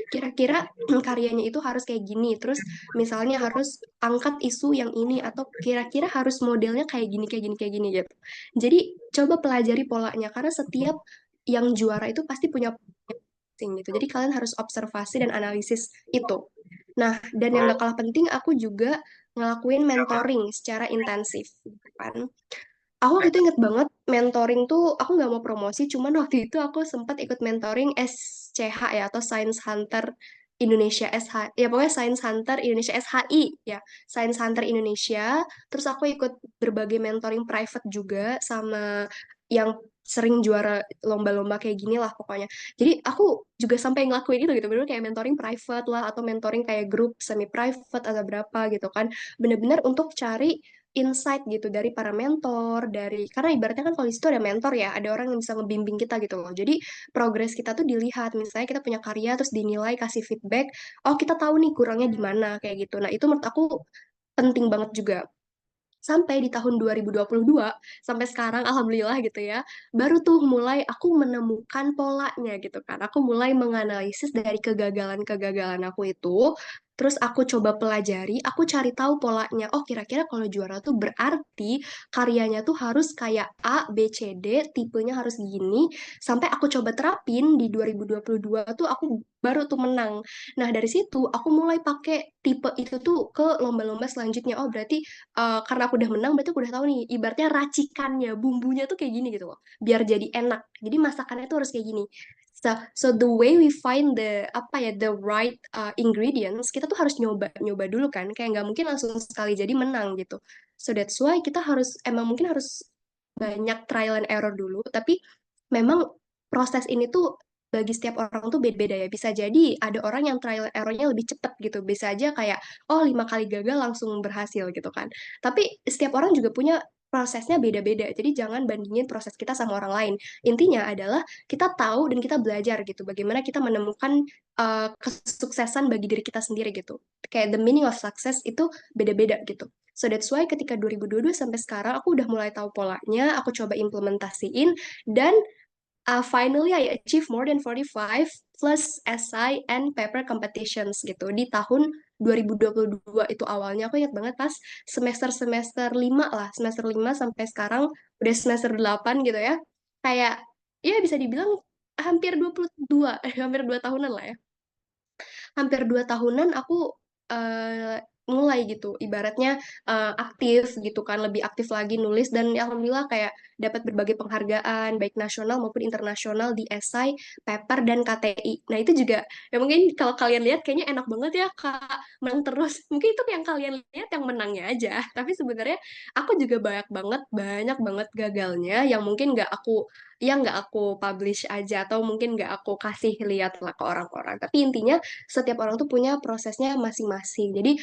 kira-kira karyanya itu harus kayak gini. Terus misalnya harus angkat isu yang ini atau kira-kira harus modelnya kayak gini kayak gini kayak gini gitu. Jadi coba pelajari polanya karena setiap yang juara itu pasti punya masing gitu. Jadi kalian harus observasi dan analisis itu. Nah, dan yang gak kalah penting aku juga ngelakuin mentoring secara intensif kan. Aku waktu itu inget banget mentoring tuh aku nggak mau promosi, cuman waktu itu aku sempat ikut mentoring SCH ya atau Science Hunter Indonesia SH ya pokoknya Science Hunter Indonesia SHI ya Science Hunter Indonesia. Terus aku ikut berbagai mentoring private juga sama yang sering juara lomba-lomba kayak gini lah pokoknya. Jadi aku juga sampai ngelakuin itu gitu, bener kayak mentoring private lah atau mentoring kayak grup semi private atau berapa gitu kan. Bener-bener untuk cari insight gitu dari para mentor, karena ibaratnya kan kalau di situ ada mentor ya, ada orang yang bisa ngebimbing kita gitu loh. Jadi progres kita tuh dilihat, misalnya kita punya karya terus dinilai, kasih feedback, oh kita tahu nih kurangnya di mana kayak gitu. Nah, itu menurut aku penting banget juga. Sampai di tahun 2022, sampai sekarang alhamdulillah gitu ya, baru tuh mulai aku menemukan polanya gitu kan. Aku mulai menganalisis dari kegagalan-kegagalan aku itu, terus aku coba pelajari, aku cari tahu polanya. Oh, kira-kira kalau juara tuh berarti karyanya tuh harus kayak A, B, C, D, tipenya harus gini, sampai aku coba terapin di 2022 tuh aku baru tuh menang. Nah, dari situ aku mulai pakai tipe itu tuh ke lomba-lomba selanjutnya. Oh, berarti karena aku udah menang berarti aku udah tahu nih ibaratnya racikannya bumbunya tuh kayak gini gitu loh biar jadi enak jadi masakannya tuh harus kayak gini so the way we find the right ingredients kita tuh harus nyoba nyoba dulu kan kayak nggak mungkin langsung sekali jadi menang gitu so that's why kita harus emang mungkin harus banyak trial and error dulu tapi memang proses ini tuh bagi setiap orang tuh beda-beda ya bisa jadi ada orang yang trial and errornya lebih cepet gitu bisa aja kayak oh 5 kali gagal langsung berhasil gitu kan tapi setiap orang juga punya prosesnya beda-beda. Jadi jangan bandingin proses kita sama orang lain. Intinya adalah kita tahu dan kita belajar gitu. Bagaimana kita menemukan kesuksesan bagi diri kita sendiri gitu. Kayak the meaning of success itu beda-beda gitu. So that's why ketika 2022 sampai sekarang aku udah mulai tahu polanya, aku coba implementasiin dan finally I achieve more than 45 plus essay and paper competitions gitu di tahun 2022 itu awalnya aku ingat banget pas semester 5 lah semester 5 sampai sekarang udah semester 8 gitu ya kayak ya bisa dibilang hampir 22 hampir 2 tahunan lah ya hampir 2 tahunan aku mulai gitu ibaratnya aktif gitu kan lebih aktif lagi nulis dan ya alhamdulillah kayak dapat berbagai penghargaan baik nasional maupun internasional di esai, paper dan KTI. Nah itu juga ya mungkin kalau kalian lihat kayaknya enak banget ya Kak menang terus. Mungkin itu yang kalian lihat yang menangnya aja. Tapi sebenarnya aku juga banyak banget gagalnya yang mungkin nggak aku publish aja atau mungkin nggak aku kasih lihat lah ke orang-orang. Tapi intinya setiap orang tuh punya prosesnya masing-masing. Jadi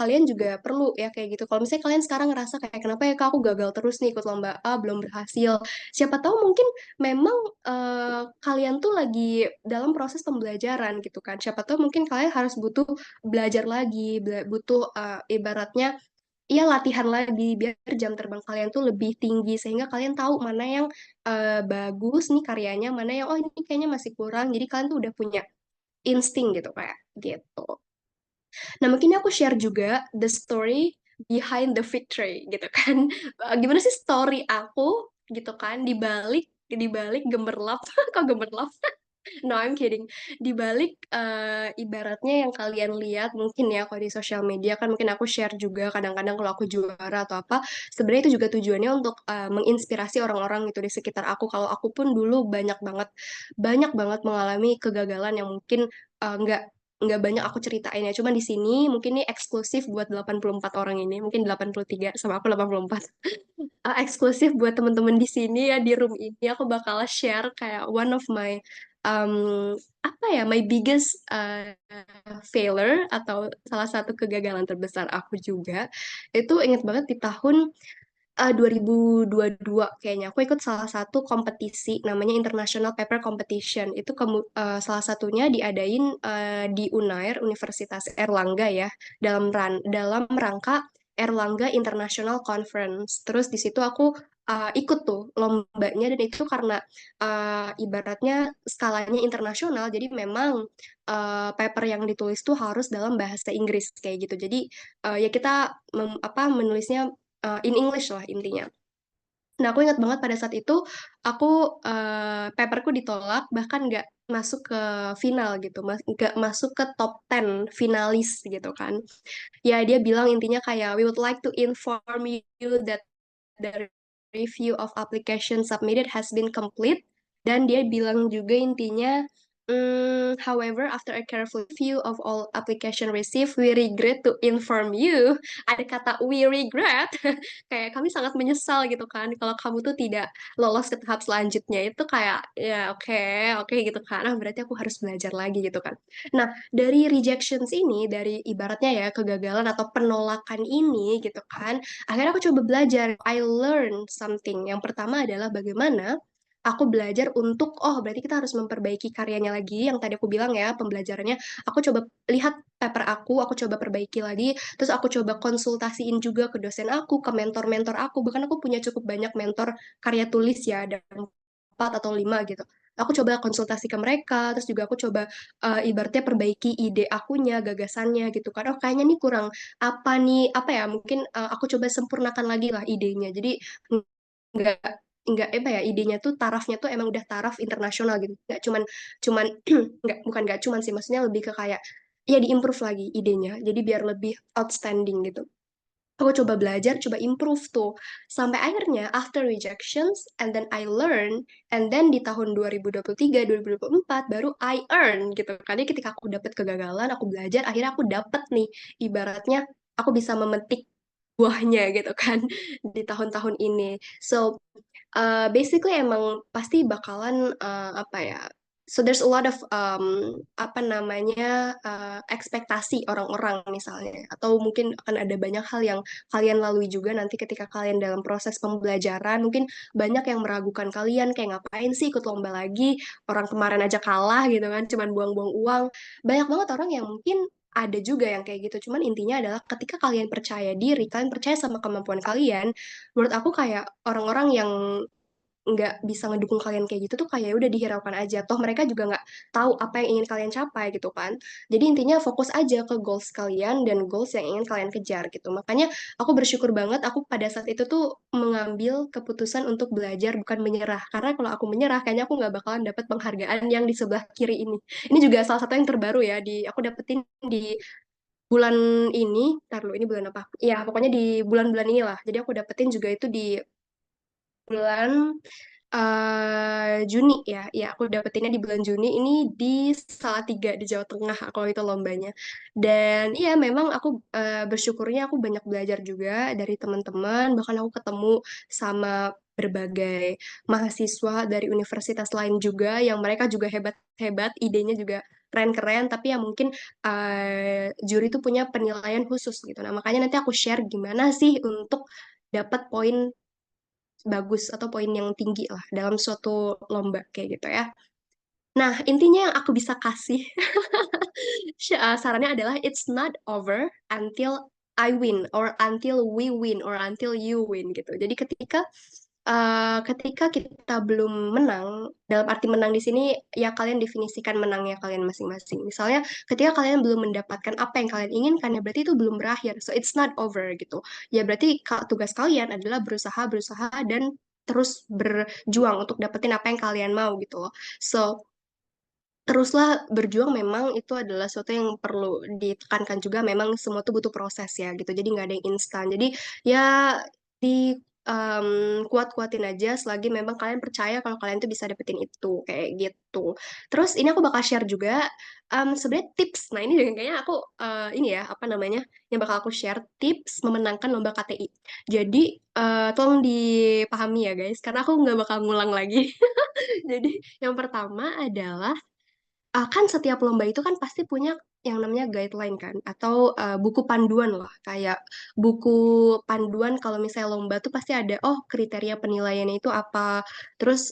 kalian juga perlu ya kayak gitu. Kalau misalnya kalian sekarang ngerasa kayak kenapa ya kak aku gagal terus nih ikut lomba A belum berhasil. Siapa tahu mungkin memang kalian tuh lagi dalam proses pembelajaran gitu kan. Siapa tahu mungkin kalian harus butuh belajar lagi, butuh ibaratnya iya latihan lagi biar jam terbang kalian tuh lebih tinggi sehingga kalian tahu mana yang bagus nih karyanya, mana yang oh ini kayaknya masih kurang. Jadi kalian tuh udah punya insting gitu kayak gitu. Nah, mungkin aku share juga the story behind the victory gitu kan. Gimana sih story aku gitu kan di balik gemerlap kok gemerlap no I'm kidding di balik ibaratnya yang kalian lihat mungkin ya kalau di sosial media kan mungkin aku share juga kadang-kadang kalau aku juara atau apa sebenarnya itu juga tujuannya untuk menginspirasi orang-orang gitu di sekitar aku kalau aku pun dulu banyak banget mengalami kegagalan yang mungkin nggak banyak aku ceritain ya. Cuma di sini mungkin ini eksklusif buat 84 orang ini, mungkin 83 sama aku 84 eksklusif buat teman-teman di sini ya di room ini aku bakal share kayak one of my apa ya my biggest failure atau salah satu kegagalan terbesar aku juga itu inget banget di tahun 2022 kayaknya aku ikut salah satu kompetisi namanya International Paper Competition itu salah satunya diadain di Unair Universitas Erlangga ya dalam rangka Erlangga International Conference terus di situ aku ikut tuh lombanya dan itu karena ibaratnya skalanya internasional jadi memang paper yang ditulis tuh harus dalam bahasa Inggris kayak gitu jadi ya kita menulisnya in English lah intinya. Nah, aku ingat banget pada saat itu aku paperku ditolak bahkan nggak masuk ke final gitu, nggak masuk ke top 10 finalis gitu kan. Ya dia bilang intinya kayak we would like to inform you that the review of application submitted has been complete dan dia bilang juga intinya However, after a careful review of all application received, we regret to inform you. Ada kata we regret, kayak kami sangat menyesal gitu kan, kalau kamu tuh tidak lolos ke tahap selanjutnya. Itu kayak, ya oke gitu kan, berarti aku harus belajar lagi gitu kan. Nah, dari rejections ini, dari ibaratnya ya, kegagalan atau penolakan ini gitu kan, akhirnya aku coba belajar. I learn something. Yang pertama adalah bagaimana aku belajar untuk, oh berarti kita harus memperbaiki karyanya lagi, yang tadi aku bilang ya, pembelajarannya, aku coba lihat paper aku coba perbaiki lagi, terus aku coba konsultasiin juga ke dosen aku, ke mentor-mentor aku, bahkan aku punya cukup banyak mentor karya tulis ya, ada 4 atau 5 gitu. Aku coba konsultasi ke mereka, terus juga aku coba ibaratnya perbaiki ide akunya, gagasannya gitu kan. Oh kayaknya nih kurang apa nih, apa ya, mungkin aku coba sempurnakan lagi lah idenya. Jadi nggak nggak apa ya, idenya tuh tarafnya tuh emang udah taraf internasional gitu, nggak cuman cuman nggak cuman sih, maksudnya lebih ke kayak ya diimprove lagi idenya jadi biar lebih outstanding gitu. Aku coba belajar, coba improve tuh sampai akhirnya after rejections and then I learn, and then di tahun 2023 2024 baru I earn gitu kan. Jadi ketika aku dapat kegagalan, aku belajar, akhirnya aku dapat nih, ibaratnya aku bisa memetik buahnya gitu kan di tahun-tahun ini. So basically emang pasti bakalan apa ya? So there's a lot of apa namanya ekspektasi orang-orang misalnya, atau mungkin akan ada banyak hal yang kalian lalui juga nanti ketika kalian dalam proses pembelajaran. Mungkin banyak yang meragukan kalian, kayak ngapain sih ikut lomba lagi? Orang kemarin aja kalah gitu kan, cuman buang-buang uang. Banyak banget orang yang mungkin ada juga yang kayak gitu. Cuman intinya adalah ketika kalian percaya diri, kalian percaya sama kemampuan kalian, menurut aku kayak orang-orang yang nggak bisa ngedukung kalian kayak gitu tuh kayak udah dihiraukan aja. Toh mereka juga nggak tahu apa yang ingin kalian capai gitu kan. Jadi intinya fokus aja ke goals kalian dan goals yang ingin kalian kejar gitu. Makanya aku bersyukur banget aku pada saat itu tuh mengambil keputusan untuk belajar bukan menyerah. Karena kalau aku menyerah kayaknya aku nggak bakalan dapat penghargaan yang di sebelah kiri ini. Ini juga salah satu yang terbaru ya, di aku dapetin di bulan ini. Ntar dulu, ini bulan apa? Ya pokoknya di bulan-bulan inilah. Jadi aku dapetin juga itu di bulan Juni ya. Ya, aku dapetinnya di bulan Juni ini di Salatiga di Jawa Tengah kalau itu lombanya. Dan iya memang aku bersyukurnya aku banyak belajar juga dari teman-teman, bahkan aku ketemu sama berbagai mahasiswa dari universitas lain juga yang mereka juga hebat-hebat, idenya juga keren-keren, tapi yang mungkin juri itu punya penilaian khusus gitu. Nah, makanya nanti aku share gimana sih untuk dapat poin bagus atau poin yang tinggi lah dalam suatu lomba kayak gitu ya. Nah, intinya yang aku bisa kasih sarannya adalah it's not over until I win or until we win or until you win gitu. Jadi ketika kita belum menang, dalam arti menang di sini ya kalian definisikan menangnya kalian masing-masing. Misalnya ketika kalian belum mendapatkan apa yang kalian inginkan, ya berarti itu belum berakhir. So it's not over gitu. Ya berarti tugas kalian adalah berusaha dan terus berjuang untuk dapetin apa yang kalian mau gitu loh. So teruslah berjuang, memang itu adalah sesuatu yang perlu ditekankan juga, memang semua tuh butuh proses ya gitu, jadi nggak ada yang instan. Jadi ya di kuat-kuatin aja selagi memang kalian percaya kalau kalian tuh bisa dapetin itu kayak gitu. Terus ini aku bakal share juga sebenarnya tips. Nah ini juga kayaknya aku ini ya apa namanya yang bakal aku share tips memenangkan lomba KTI. Jadi tolong dipahami ya guys, karena aku nggak bakal ngulang lagi. Jadi yang pertama adalah kan setiap lomba itu kan pasti punya yang namanya guideline kan, atau buku panduan lah, kayak buku panduan kalau misalnya lomba tuh pasti ada, oh kriteria penilaiannya itu apa, terus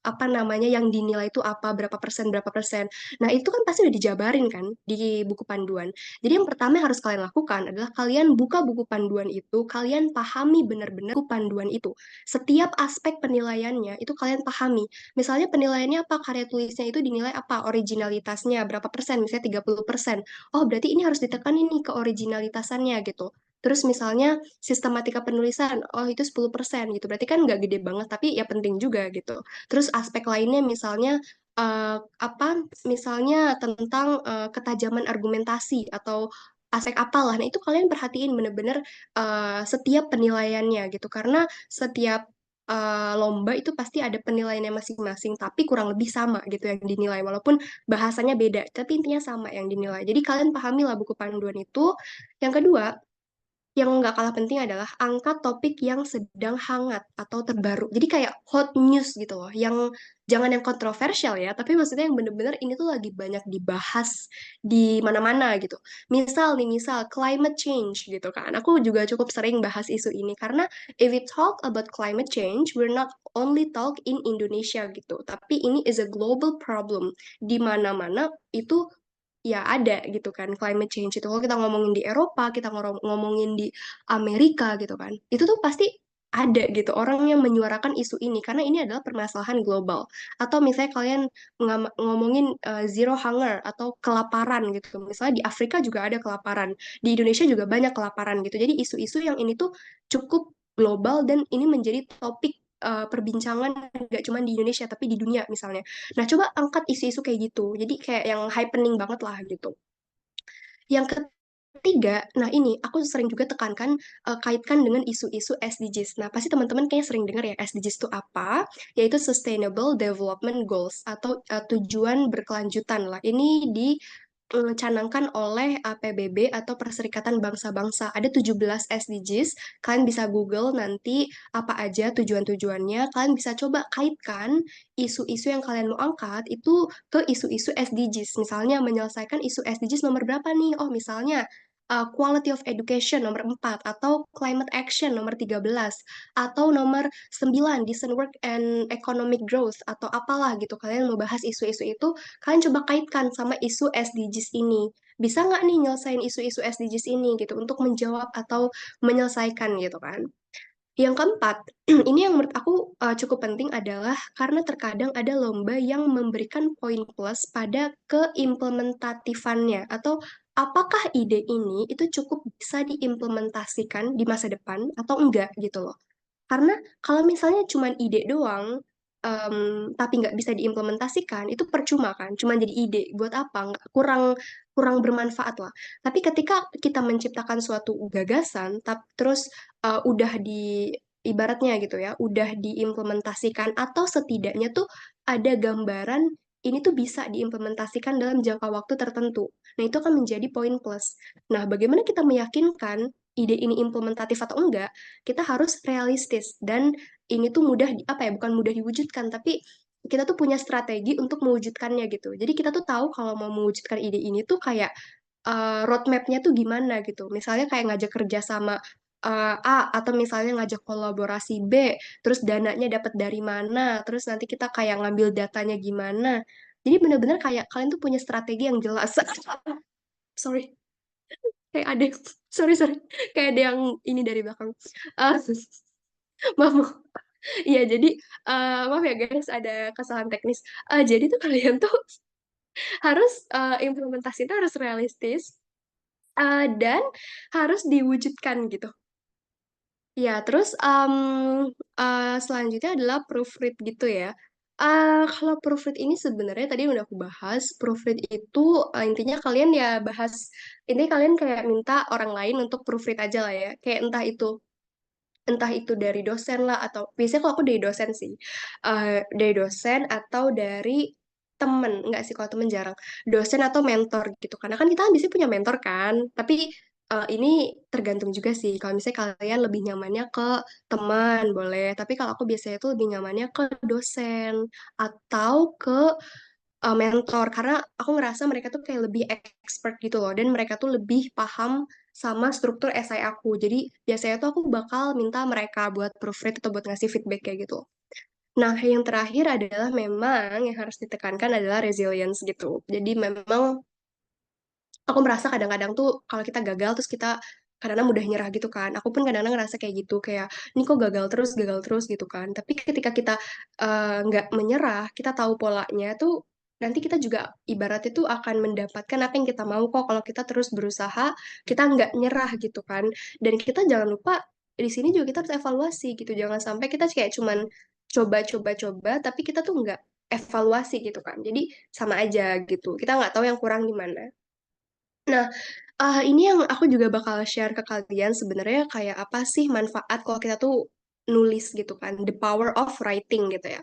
apa namanya yang dinilai itu apa, berapa persen berapa persen. Nah itu kan pasti udah dijabarin kan di buku panduan. Jadi yang pertama yang harus kalian lakukan adalah kalian buka buku panduan itu, kalian pahami benar-benar buku panduan itu, setiap aspek penilaiannya itu kalian pahami. Misalnya penilaiannya apa, karya tulisnya itu dinilai apa, originalitasnya berapa persen, misalnya 30%. Oh, berarti ini harus ditekan ini ke originalitasannya gitu. Terus misalnya sistematika penulisan, oh itu 10% gitu. Berarti kan nggak gede banget, tapi ya penting juga gitu. Terus aspek lainnya misalnya apa, misalnya tentang ketajaman argumentasi atau aspek apalah. Nah, itu kalian perhatiin bener-bener setiap penilaiannya gitu. Karena setiap lomba itu pasti ada penilaiannya masing-masing, tapi kurang lebih sama gitu yang dinilai, walaupun bahasanya beda, tapi intinya sama yang dinilai. Jadi kalian pahamilah buku panduan itu. Yang kedua, yang nggak kalah penting adalah angkat topik yang sedang hangat atau terbaru. Jadi kayak hot news gitu loh, yang jangan yang kontroversial ya, tapi maksudnya yang bener-bener ini tuh lagi banyak dibahas di mana-mana gitu. Misal climate change gitu kan. Aku juga cukup sering bahas isu ini karena if we talk about climate change, we're not only talk in Indonesia gitu, tapi ini is a global problem. Di mana-mana itu ya ada gitu kan climate change itu. Kalau kita ngomongin di Eropa, kita ngomongin di Amerika gitu kan, itu tuh pasti ada gitu orang yang menyuarakan isu ini karena ini adalah permasalahan global. Atau misalnya kalian ngomongin zero hunger atau kelaparan gitu, misalnya di Afrika juga ada kelaparan, di Indonesia juga banyak kelaparan gitu. Jadi isu-isu yang ini tuh cukup global dan ini menjadi topik perbincangan nggak cuma di Indonesia tapi di dunia misalnya. Nah, coba angkat isu-isu kayak gitu. Jadi kayak yang happening banget lah gitu. Yang ketiga, nah ini aku sering juga tekankan kaitkan dengan isu-isu SDGs. Nah, pasti teman-teman kayaknya sering dengar ya SDGs itu apa? Yaitu Sustainable Development Goals atau tujuan berkelanjutan lah. Ini dicanangkan oleh PBB atau Perserikatan Bangsa-Bangsa. Ada 17 SDGs. Kalian bisa Google nanti apa aja tujuan-tujuannya. Kalian bisa coba kaitkan isu-isu yang kalian mau angkat itu ke isu-isu SDGs. Misalnya menyelesaikan isu SDGs nomor berapa nih? Oh, misalnya quality of education nomor 4 atau climate action nomor 13 atau nomor 9 decent work and economic growth atau apalah gitu. Kalian mau bahas isu-isu itu, kalian coba kaitkan sama isu SDGs ini. Bisa nggak nih nyelesain isu-isu SDGs ini gitu untuk menjawab atau menyelesaikan gitu kan. Yang keempat, ini yang menurut aku cukup penting adalah karena terkadang ada lomba yang memberikan poin plus pada keimplementatifannya atau apakah ide ini itu cukup bisa diimplementasikan di masa depan atau enggak gitu loh. Karena kalau misalnya cuma ide doang, tapi nggak bisa diimplementasikan, itu percuma kan, cuma jadi ide, buat apa? Kurang kurang bermanfaat lah. Tapi ketika kita menciptakan suatu gagasan, terus udah di ibaratnya gitu ya, udah diimplementasikan atau setidaknya tuh ada gambaran ini tuh bisa diimplementasikan dalam jangka waktu tertentu. Nah, itu akan menjadi poin plus. Nah, bagaimana kita meyakinkan ide ini implementatif atau enggak? Kita harus realistis dan ini tuh mudah apa ya, bukan mudah diwujudkan tapi kita tuh punya strategi untuk mewujudkannya gitu. Jadi kita tuh tahu kalau mau mewujudkan ide ini tuh kayak roadmap-nya tuh gimana gitu. Misalnya kayak ngajak kerja sama A atau misalnya ngajak kolaborasi B, terus dananya dapat dari mana, terus nanti kita kayak ngambil datanya gimana. Jadi benar-benar kayak kalian tuh punya strategi yang jelas. Sorry, kayak ada sorry, kayak ada yang ini dari belakang. Eh, maaf. Iya, jadi maaf ya guys, ada kesalahan teknis. Jadi tuh kalian tuh harus implementasi itu harus realistis dan harus diwujudkan gitu. Ya, terus selanjutnya adalah proofread gitu ya. Kalau proofread ini sebenarnya tadi udah aku bahas. Proofread itu intinya kalian ya bahas, intinya kalian kayak minta orang lain untuk proofread aja lah ya. Kayak entah itu dari dosen lah atau biasanya kalau aku dari dosen sih. Dari dosen atau dari temen, enggak sih kalau temen jarang, dosen atau mentor gitu, karena kan kita kan biasanya punya mentor kan, tapi ini tergantung juga sih, kalau misalnya kalian lebih nyamannya ke teman boleh, tapi kalau aku biasanya tuh lebih nyamannya ke dosen atau ke mentor karena aku ngerasa mereka tuh kayak lebih expert gitu loh dan mereka tuh lebih paham sama struktur esai aku. Jadi biasanya tuh aku bakal minta mereka buat proofread atau buat ngasih feedback kayak gitu. Nah, yang terakhir adalah memang yang harus ditekankan adalah resilience gitu. Jadi memang aku merasa kadang-kadang tuh kalau kita gagal terus kita kadang-kadang mudah nyerah gitu kan. Aku pun kadang-kadang ngerasa kayak gitu, kayak ini kok gagal terus gitu kan. Tapi ketika kita nggak menyerah, kita tahu polanya tuh nanti kita juga ibaratnya tuh akan mendapatkan apa yang kita mau kok kalau kita terus berusaha, kita nggak nyerah gitu kan. Dan kita jangan lupa di sini juga kita harus evaluasi gitu. Jangan sampai kita kayak cuman coba-coba-coba, tapi kita tuh nggak evaluasi gitu kan. Jadi sama aja gitu. Kita nggak tahu yang kurang di mana. Nah, ini yang aku juga bakal share ke kalian sebenarnya kayak apa sih manfaat kalau kita tuh nulis gitu kan, the power of writing gitu ya.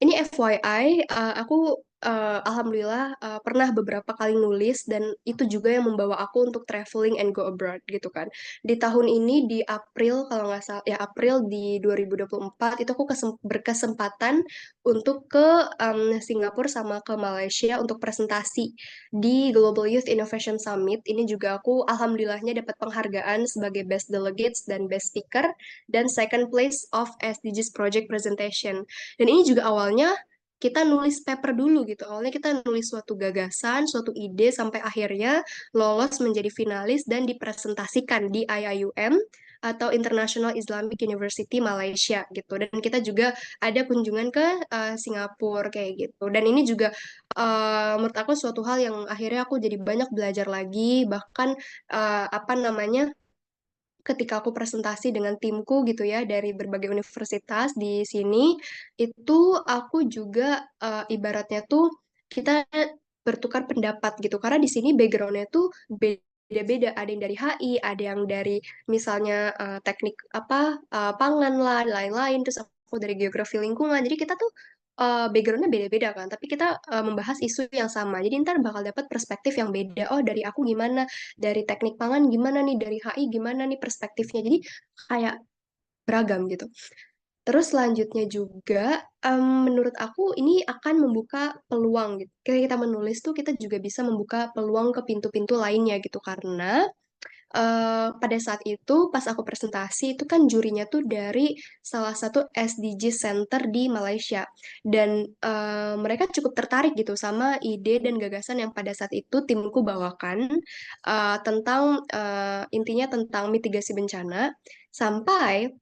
Ini FYI, aku alhamdulillah pernah beberapa kali nulis dan itu juga yang membawa aku untuk traveling and go abroad gitu kan. Di tahun ini di April kalau nggak salah ya April di 2024 itu aku berkesempatan untuk ke Singapura sama ke Malaysia untuk presentasi di Global Youth Innovation Summit. Ini juga aku alhamdulillahnya dapat penghargaan sebagai Best Delegates dan Best Speaker dan second place of SDGs Project Presentation. Dan ini juga awalnya kita nulis paper dulu gitu. Awalnya kita nulis suatu gagasan, suatu ide sampai akhirnya lolos menjadi finalis dan dipresentasikan di IIUM atau International Islamic University Malaysia gitu. Dan kita juga ada kunjungan ke Singapura kayak gitu. Dan ini juga menurut aku suatu hal yang akhirnya aku jadi banyak belajar lagi, bahkan apa namanya ketika aku presentasi dengan timku gitu ya dari berbagai universitas di sini itu aku juga ibaratnya tuh kita bertukar pendapat gitu karena di sini backgroundnya tuh beda-beda, ada yang dari HI, ada yang dari misalnya teknik apa pangan lah lain-lain, terus aku dari geografi lingkungan, jadi kita tuh backgroundnya beda-beda kan, tapi kita membahas isu yang sama, jadi ntar bakal dapat perspektif yang beda. Oh, dari aku gimana, dari teknik pangan gimana nih, dari HI gimana nih perspektifnya. Jadi kayak beragam gitu. Terus selanjutnya juga, menurut aku ini akan membuka peluang gitu. Ketika kita menulis tuh kita juga bisa membuka peluang ke pintu-pintu lainnya gitu. Karena pada saat itu pas aku presentasi itu kan jurinya tuh dari salah satu SDG Center di Malaysia dan mereka cukup tertarik gitu sama ide dan gagasan yang pada saat itu timku bawakan tentang intinya tentang mitigasi bencana sampai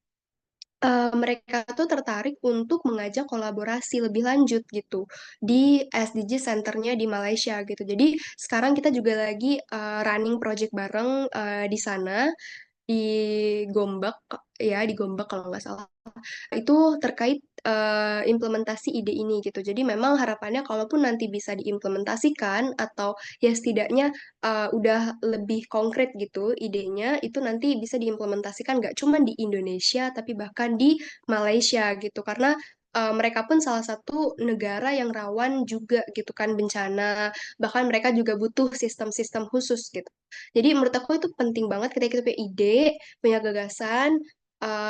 mereka tuh tertarik untuk mengajak kolaborasi lebih lanjut gitu di SDG Centernya di Malaysia gitu. Jadi sekarang kita juga lagi running project bareng di sana di Gombak ya di Gombak kalau nggak salah itu terkait implementasi ide ini gitu. Jadi memang harapannya kalaupun nanti bisa diimplementasikan atau ya setidaknya udah lebih konkret gitu idenya, itu nanti bisa diimplementasikan nggak cuma di Indonesia tapi bahkan di Malaysia gitu. Karena mereka pun salah satu negara yang rawan juga gitu kan bencana, bahkan mereka juga butuh sistem-sistem khusus gitu. Jadi menurut aku itu penting banget ketika kita punya ide, punya gagasan,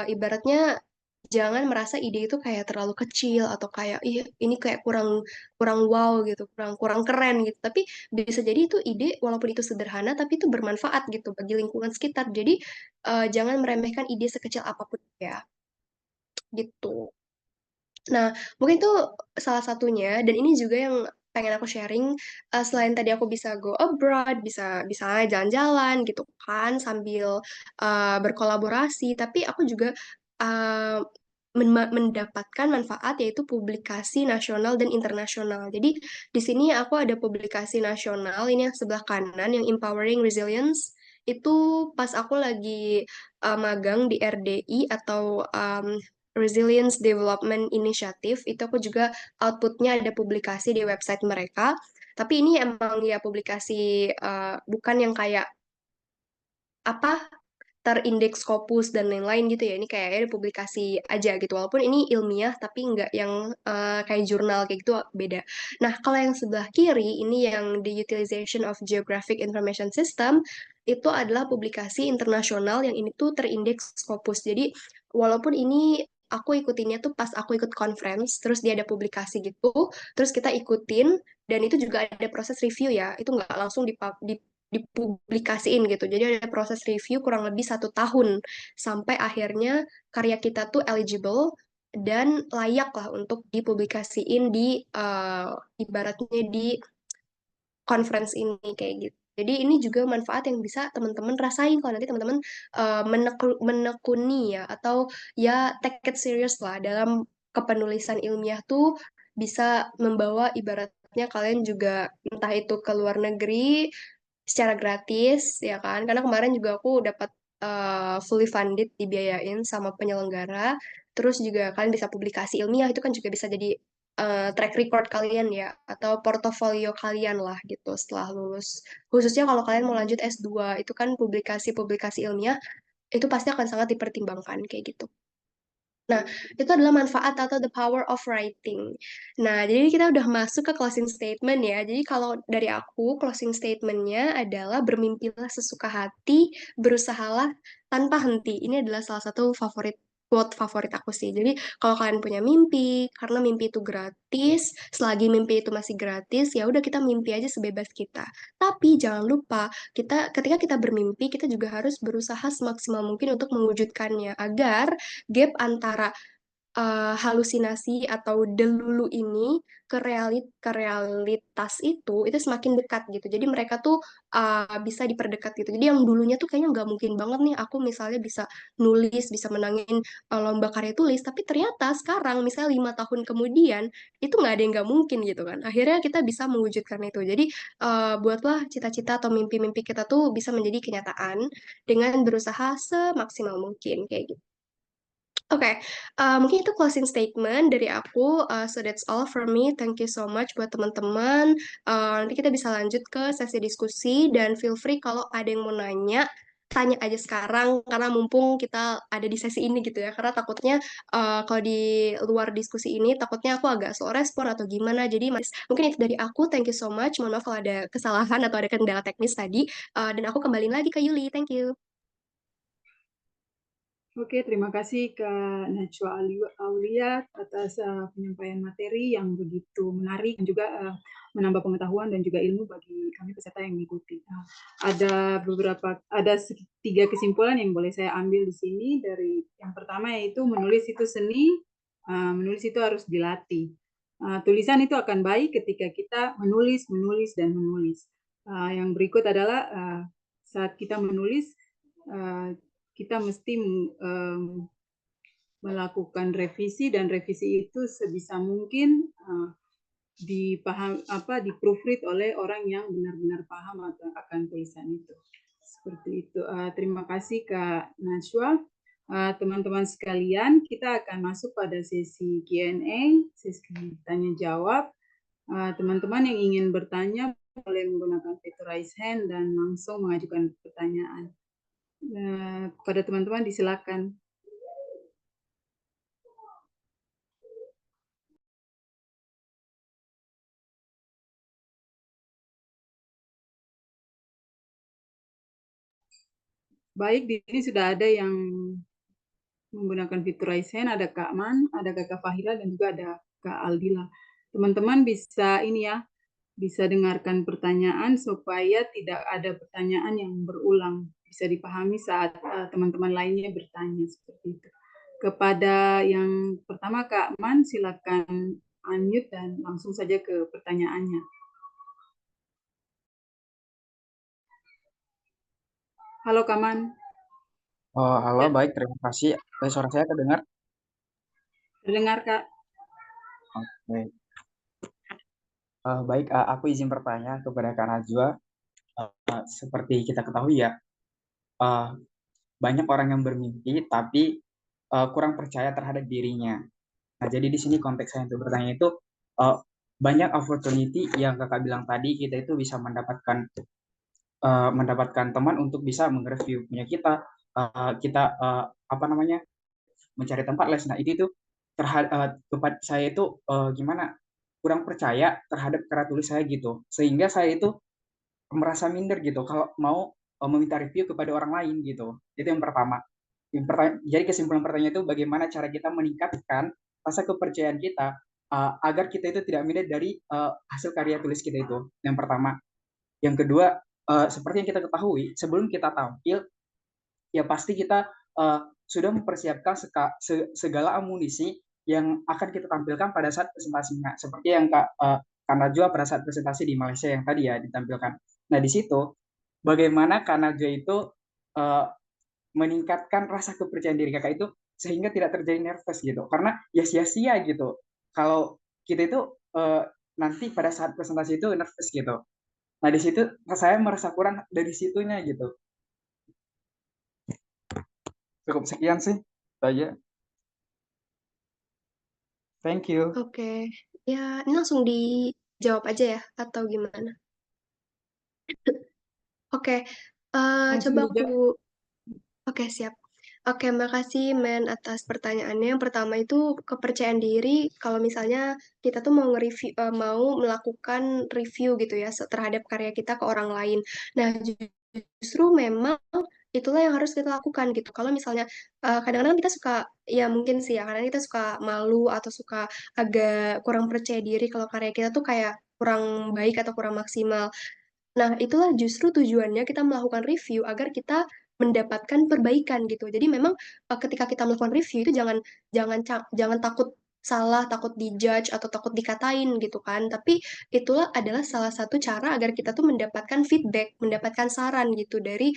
ibaratnya jangan merasa ide itu kayak terlalu kecil atau kayak ih ini kayak kurang kurang wow gitu, kurang kurang keren gitu. Tapi bisa jadi itu ide walaupun itu sederhana tapi itu bermanfaat gitu bagi lingkungan sekitar. Jadi jangan meremehkan ide sekecil apapun ya gitu. Nah, mungkin itu salah satunya dan ini juga yang pengen aku sharing selain tadi aku bisa go abroad, bisa bisa jalan-jalan gitu kan sambil berkolaborasi, tapi aku juga uh, mendapatkan manfaat yaitu publikasi nasional dan internasional. Jadi di sini aku ada publikasi nasional ini yang sebelah kanan yang Empowering Resilience itu pas aku lagi magang di RDI atau Resilience Development Initiative itu aku juga outputnya ada publikasi di website mereka. Tapi ini emang ya publikasi bukan yang kayak apa terindeks Scopus dan lain-lain gitu ya. Ini kayaknya publikasi aja gitu. Walaupun ini ilmiah tapi nggak yang kayak jurnal kayak gitu beda. Nah, kalau yang sebelah kiri ini yang The Utilization of Geographic Information System itu adalah publikasi internasional yang ini tuh terindeks Scopus. Jadi walaupun ini aku ikutinnya tuh pas aku ikut conference, terus dia ada publikasi gitu, terus kita ikutin, dan itu juga ada proses review ya, itu nggak langsung dipublikasiin gitu. Jadi ada proses review kurang lebih 1 tahun sampai akhirnya karya kita tuh eligible dan layak lah untuk dipublikasiin di ibaratnya di conference ini kayak gitu. Jadi ini juga manfaat yang bisa teman-teman rasain kalau nanti teman-teman menekuni ya atau ya take it serious lah dalam kepenulisan ilmiah tuh bisa membawa ibaratnya kalian juga entah itu ke luar negeri secara gratis ya kan karena kemarin juga aku dapat fully funded dibiayain sama penyelenggara terus juga kalian bisa publikasi ilmiah itu kan juga bisa jadi track record kalian ya atau portofolio kalian lah gitu setelah lulus khususnya kalau kalian mau lanjut S2 itu kan publikasi-publikasi ilmiah itu pasti akan sangat dipertimbangkan kayak gitu. Nah, itu adalah manfaat atau the power of writing. Nah, jadi kita udah masuk ke closing statement ya. Jadi kalau dari aku, closing statementnya adalah bermimpilah sesuka hati, berusahalah tanpa henti. Ini adalah salah satu quote favorit aku sih. Jadi kalau kalian punya mimpi, karena mimpi itu gratis, selagi mimpi itu masih gratis, ya udah kita mimpi aja sebebas kita. Tapi jangan lupa, ketika kita bermimpi, kita juga harus berusaha semaksimal mungkin untuk mewujudkannya agar gap antara halusinasi atau delulu ini ke realitas itu semakin dekat gitu. Jadi mereka tuh bisa diperdekat gitu. Jadi yang dulunya tuh kayaknya nggak mungkin banget nih aku misalnya bisa nulis, bisa menangin lomba karya tulis, tapi ternyata sekarang misalnya 5 tahun kemudian itu nggak ada yang nggak mungkin gitu kan. Akhirnya kita bisa mewujudkan itu. Jadi buatlah cita-cita atau mimpi-mimpi kita tuh bisa menjadi kenyataan dengan berusaha semaksimal mungkin kayak gitu. Oke, mungkin itu closing statement dari aku. So that's all for me. Thank you so much buat teman-teman. Nanti kita bisa lanjut ke sesi diskusi dan feel free kalau ada yang mau nanya, tanya aja sekarang karena mumpung kita ada di sesi ini gitu ya. Karena takutnya kalau di luar diskusi ini takutnya aku agak slow respon atau gimana. Jadi mungkin itu dari aku. Thank you so much. Mohon maaf kalau ada kesalahan atau ada kendala teknis tadi. Dan aku kembali lagi ke Yuli. Thank you. Oke, terima kasih Kak Najwa Aulia atas penyampaian materi yang begitu menarik dan juga menambah pengetahuan dan juga ilmu bagi kami peserta yang mengikuti. Ada 3 kesimpulan yang boleh saya ambil di sini. Dari yang pertama yaitu menulis itu seni, menulis itu harus dilatih. Tulisan itu akan baik ketika kita menulis, dan menulis. Yang berikut adalah saat kita menulis, kita mesti melakukan revisi, dan revisi itu sebisa mungkin di-proofread oleh orang yang benar-benar paham akan tulisan itu. Seperti itu. Terima kasih Kak Najwa. Teman-teman sekalian, kita akan masuk pada sesi Q&A, sesi tanya jawab. Teman-teman yang ingin bertanya boleh menggunakan fitur raise hand dan langsung mengajukan pertanyaan. Kepada teman-teman disilakan. Baik, di sini sudah ada yang menggunakan fitur raise hand, ada Kak Man, ada Kakak Fahira, dan juga ada Kak Aldila. Teman-teman bisa bisa dengarkan pertanyaan supaya tidak ada pertanyaan yang berulang. Bisa dipahami saat teman-teman lainnya bertanya seperti itu. Kepada yang pertama Kak Man, silakan unmute dan langsung saja ke pertanyaannya. Halo Kak Man. Oh, halo, baik, terima kasih. Suara saya terdengar? Terdengar Kak. Oke. Baik, aku izin bertanya kepada Kak Najwa. Seperti kita ketahui ya, banyak orang yang bermimpi tapi kurang percaya terhadap dirinya. Nah, jadi di sini konteks saya untuk bertanya itu, banyak opportunity yang Kakak bilang tadi, kita itu bisa mendapatkan teman untuk bisa nge-review punya kita, mencari tempat les. Nah, itu tempat saya itu gimana, kurang percaya terhadap karya tulis saya gitu, sehingga saya itu merasa minder gitu kalau mau meminta review kepada orang lain gitu. Itu yang pertama. Jadi kesimpulan pertanyaan itu, bagaimana cara kita meningkatkan rasa kepercayaan kita agar kita itu tidak minder dari hasil karya tulis kita itu. Yang pertama. Yang kedua, seperti yang kita ketahui, sebelum kita tampil ya pasti kita sudah mempersiapkan segala amunisi yang akan kita tampilkan pada saat presentasinya, seperti yang Kak Najwa pada saat presentasi di Malaysia yang tadi ya ditampilkan. Nah, di situ bagaimana Kak Najwa itu meningkatkan rasa kepercayaan diri Kakak itu sehingga tidak terjadi nervous gitu, karena ya sia-sia gitu kalau kita itu nanti pada saat presentasi itu nervous gitu. Nah, di situ saya merasa kurang dari situnya gitu. Cukup sekian sih saja. Thank you. Oke, ya ini langsung dijawab aja ya atau gimana? Oke, Langsung coba dijawab. Oke, siap. Oke, makasih Men atas pertanyaannya. Yang pertama itu kepercayaan diri kalau misalnya kita tuh mau nge-review, mau melakukan review gitu ya terhadap karya kita ke orang lain. Nah, justru memang itulah yang harus kita lakukan gitu. Kalau misalnya kadang-kadang kita suka, ya mungkin sih ya, kadang kita suka malu atau suka agak kurang percaya diri kalau karya kita tuh kayak kurang baik atau kurang maksimal. Nah, itulah justru tujuannya kita melakukan review agar kita mendapatkan perbaikan gitu. Jadi memang ketika kita melakukan review itu jangan jangan jangan takut salah, takut dijudge atau takut dikatain gitu kan. Tapi itulah adalah salah satu cara agar kita tuh mendapatkan feedback, mendapatkan saran gitu dari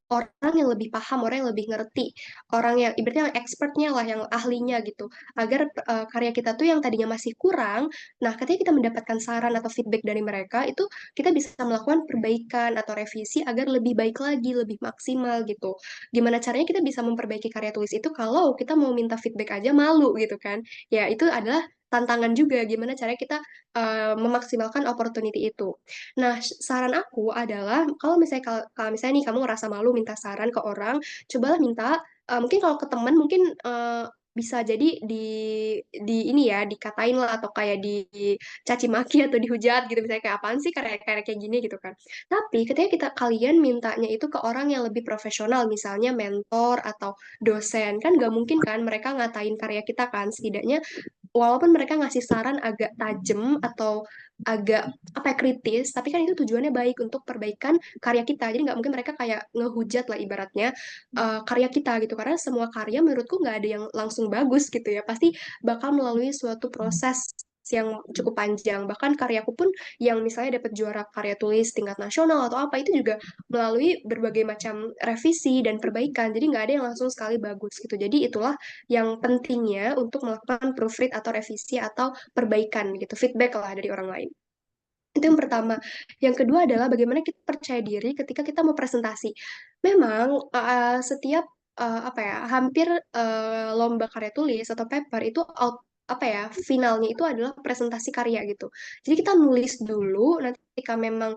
orang yang lebih paham, orang yang lebih ngerti, orang yang ibaratnya yang expertnya lah, yang ahlinya gitu. Agar karya kita tuh yang tadinya masih kurang, nah ketika kita mendapatkan saran atau feedback dari mereka, itu kita bisa melakukan perbaikan atau revisi agar lebih baik lagi, lebih maksimal gitu. Gimana caranya kita bisa memperbaiki karya tulis itu kalau kita mau minta feedback aja malu gitu kan? Ya itu adalah tantangan juga gimana caranya kita memaksimalkan opportunity itu. Nah, saran aku adalah kalau misalnya kalau misalnya nih kamu ngerasa malu minta saran ke orang, cobalah minta mungkin kalau ke teman mungkin bisa jadi di ini ya dikatain lah atau kayak dicaci maki atau dihujat gitu misalnya kayak apaan sih karya-karya kayak gini gitu kan. Tapi ketika kalian mintanya itu ke orang yang lebih profesional misalnya mentor atau dosen kan gak mungkin kan mereka ngatain karya kita kan setidaknya walaupun mereka ngasih saran agak tajam atau agak apa ya kritis, tapi kan itu tujuannya baik untuk perbaikan karya kita. Jadi nggak mungkin mereka kayak ngehujat lah ibaratnya karya kita gitu. Karena semua karya menurutku nggak ada yang langsung bagus gitu ya. Pasti bakal melalui suatu proses yang cukup panjang. Bahkan karyaku pun yang misalnya dapat juara karya tulis tingkat nasional atau apa itu juga melalui berbagai macam revisi dan perbaikan. Jadi nggak ada yang langsung sekali bagus gitu. Jadi itulah yang pentingnya untuk melakukan proofread atau revisi atau perbaikan gitu, feedback lah dari orang lain. Itu yang pertama. Yang kedua adalah bagaimana kita percaya diri ketika kita mau presentasi. Memang setiap apa ya, hampir lomba karya tulis atau paper itu apa ya, finalnya itu adalah presentasi karya gitu. Jadi kita nulis dulu, nanti ketika memang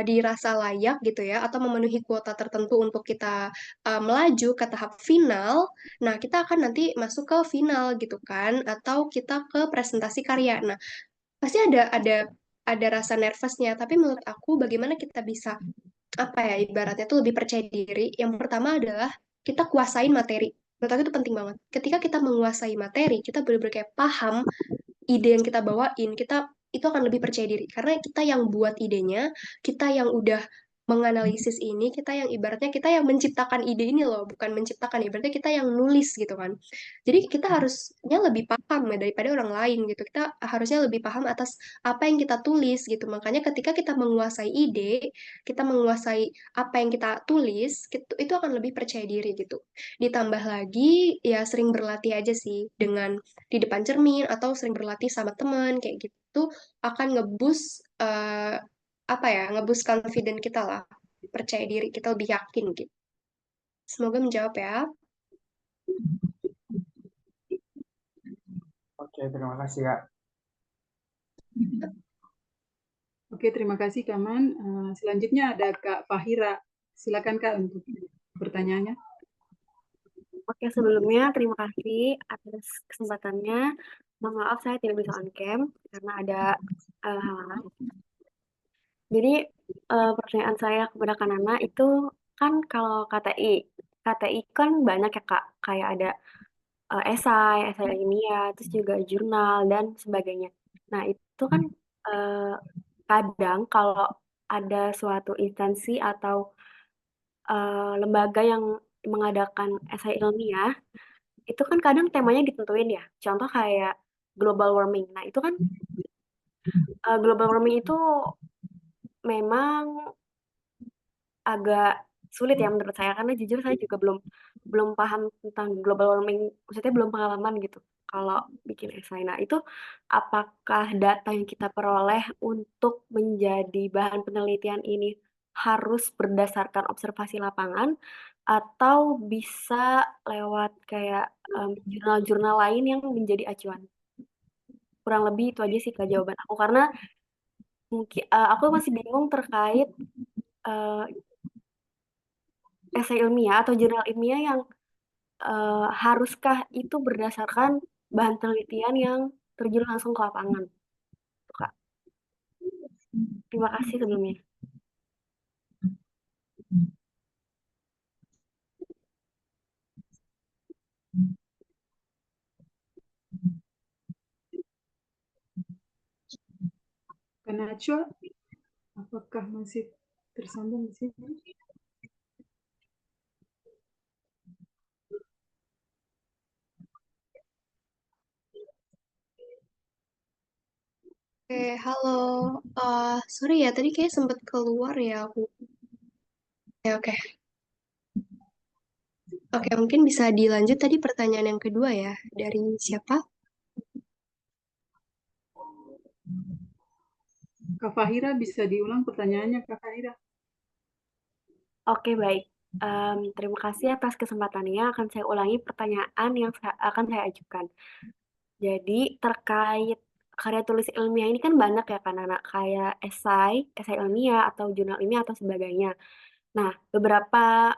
dirasa layak gitu ya, atau memenuhi kuota tertentu untuk kita melaju ke tahap final, nah kita akan nanti masuk ke final gitu kan, atau kita ke presentasi karya. Nah, pasti ada rasa nervousnya, tapi menurut aku bagaimana kita bisa apa ya ibaratnya tuh lebih percaya diri. Yang pertama adalah kita kuasain materi. Menurut aku itu penting banget. Ketika kita menguasai materi, kita benar-benar kayak paham ide yang kita bawain, kita itu akan lebih percaya diri karena kita yang buat idenya, kita yang udah menganalisis ini, kita yang ibaratnya kita yang menciptakan ide ini loh, bukan menciptakan ibaratnya kita yang nulis gitu kan. Jadi kita harusnya lebih paham ya daripada orang lain gitu. Kita harusnya lebih paham atas apa yang kita tulis gitu. Makanya ketika kita menguasai ide, kita menguasai apa yang kita tulis, itu akan lebih percaya diri gitu. Ditambah lagi ya sering berlatih aja sih dengan di depan cermin atau sering berlatih sama teman kayak gitu akan ngebus apa ya ngebus confident kita lah percaya diri kita lebih yakin gitu. Semoga menjawab ya. Oke, terima kasih Kak. Oke, terima kasih Kaman. Selanjutnya ada Kak Fahira. Silakan Kak untuk pertanyaannya. Oke, sebelumnya terima kasih atas kesempatannya. Mohon maaf saya tidak bisa on cam karena ada halangan. Jadi pertanyaan saya kepada Kanana itu kan kalau KTI kan banyak ya Kak, kayak ada esai ilmiah, terus juga jurnal dan sebagainya. Nah itu kan kadang kalau ada suatu instansi atau lembaga yang mengadakan esai ilmiah, itu kan kadang temanya ditentuin ya. Contoh kayak global warming. Nah itu kan global warming itu memang agak sulit ya menurut saya karena jujur saya juga belum paham tentang global warming, maksudnya belum pengalaman gitu kalau bikin esai. Nah, itu apakah data yang kita peroleh untuk menjadi bahan penelitian ini harus berdasarkan observasi lapangan atau bisa lewat kayak jurnal-jurnal lain yang menjadi acuan? Kurang lebih itu aja sih Kak jawaban aku karena mungkin aku masih bingung terkait uh, esai ilmiah atau jurnal ilmiah yang haruskah itu berdasarkan bahan penelitian yang terjun langsung ke lapangan? Tuh, Kak. Terima kasih sebelumnya. Kak Najwa, apakah masih tersambung di sini? Oke, halo. Sorry ya, tadi kayak sempat keluar ya aku. Oke. Oke, mungkin bisa dilanjut tadi pertanyaan yang kedua ya. Dari siapa? Kak Fahira, bisa diulang pertanyaannya, Kak Fahira? Oke, baik. Terima kasih atas kesempatannya. Akan saya ulangi pertanyaan yang akan saya ajukan. Jadi, terkait karya tulis ilmiah ini kan banyak ya kan anak kayak esai ilmiah atau jurnal ilmiah atau sebagainya. Nah, beberapa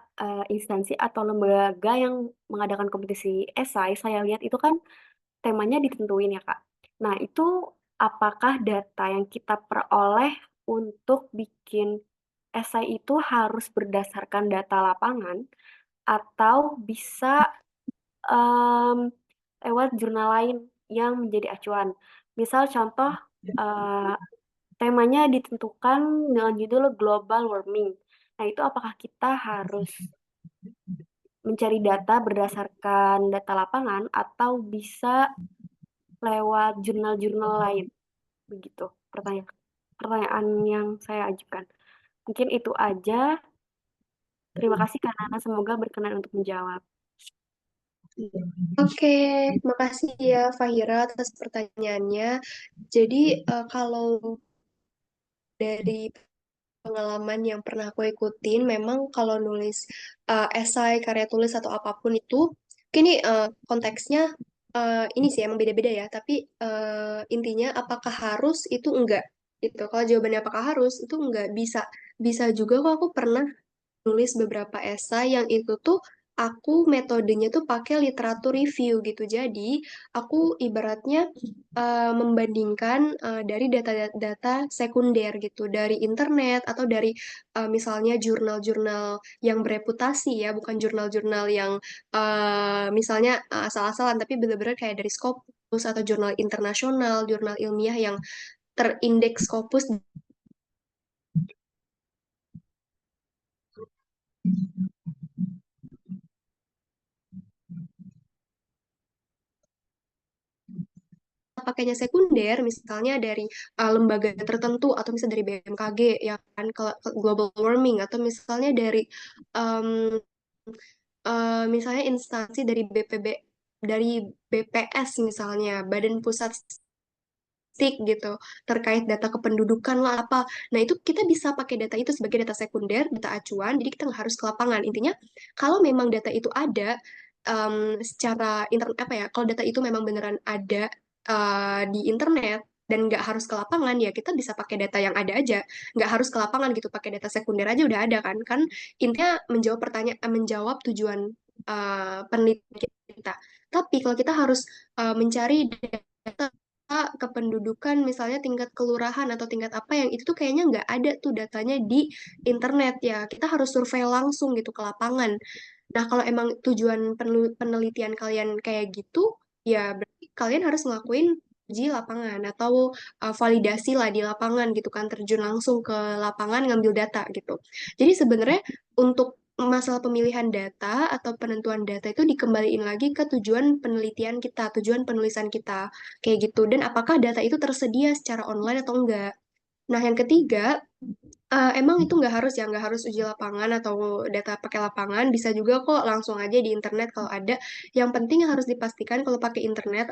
instansi atau lembaga yang mengadakan kompetisi esai, saya lihat itu kan temanya ditentuin ya, Kak. Nah, itu apakah data yang kita peroleh untuk bikin esai itu harus berdasarkan data lapangan atau bisa em, lewat jurnal lain yang menjadi acuan. Misal contoh eh, temanya ditentukan dengan judul global warming. Nah, itu apakah kita harus mencari data berdasarkan data lapangan atau bisa lewat jurnal-jurnal lain? Begitu pertanyaan yang saya ajukan. Mungkin itu aja. Terima kasih Kak Nana, semoga berkenan untuk menjawab. Oke, makasih ya Fahira atas pertanyaannya. Jadi kalau dari pengalaman yang pernah aku ikutin, memang kalau nulis esai, karya tulis atau apapun itu, ini konteksnya ini sih emang beda-beda ya. Tapi intinya apakah harus itu enggak gitu. Kalau jawabannya apakah harus itu enggak bisa. Bisa juga kok aku pernah nulis beberapa esai yang itu tuh aku metodenya tuh pakai literatur review gitu. Jadi aku ibaratnya membandingkan dari data-data sekunder gitu, dari internet atau dari misalnya jurnal-jurnal yang bereputasi ya, bukan jurnal-jurnal yang misalnya asal-asalan, tapi benar-benar kayak dari Scopus atau jurnal internasional, jurnal ilmiah yang terindeks Scopus. Pakainya sekunder, misalnya dari lembaga tertentu atau misalnya dari BMKG ya kan, global warming atau misalnya dari em, misalnya instansi dari dari BPS misalnya, Badan Pusat Statistik gitu, terkait data kependudukan lah apa. Nah, itu kita bisa pakai data itu sebagai data sekunder, data acuan, jadi kita nggak harus ke lapangan. Intinya, kalau memang data itu ada secara internet apa ya, kalau data itu memang beneran ada di internet dan nggak harus ke lapangan, ya kita bisa pakai data yang ada aja, nggak harus ke lapangan gitu, pakai data sekunder aja udah ada kan. Kan intinya menjawab pertanyaan, menjawab tujuan penelitian kita. Tapi kalau kita harus mencari data kependudukan misalnya tingkat kelurahan atau tingkat apa yang itu tuh kayaknya nggak ada tuh datanya di internet ya. Kita harus survei langsung gitu ke lapangan. Nah, kalau emang tujuan penelitian kalian kayak gitu, ya berarti kalian harus ngelakuin uji lapangan atau validasi lah di lapangan gitu kan, terjun langsung ke lapangan ngambil data gitu. Jadi sebenarnya untuk masalah pemilihan data atau penentuan data itu dikembaliin lagi ke tujuan penelitian kita, tujuan penulisan kita, kayak gitu. Dan apakah data itu tersedia secara online atau enggak? Nah, yang ketiga, emang itu nggak harus ya, nggak harus uji lapangan atau data pakai lapangan, bisa juga kok langsung aja di internet kalau ada. Yang penting yang harus dipastikan kalau pakai internet,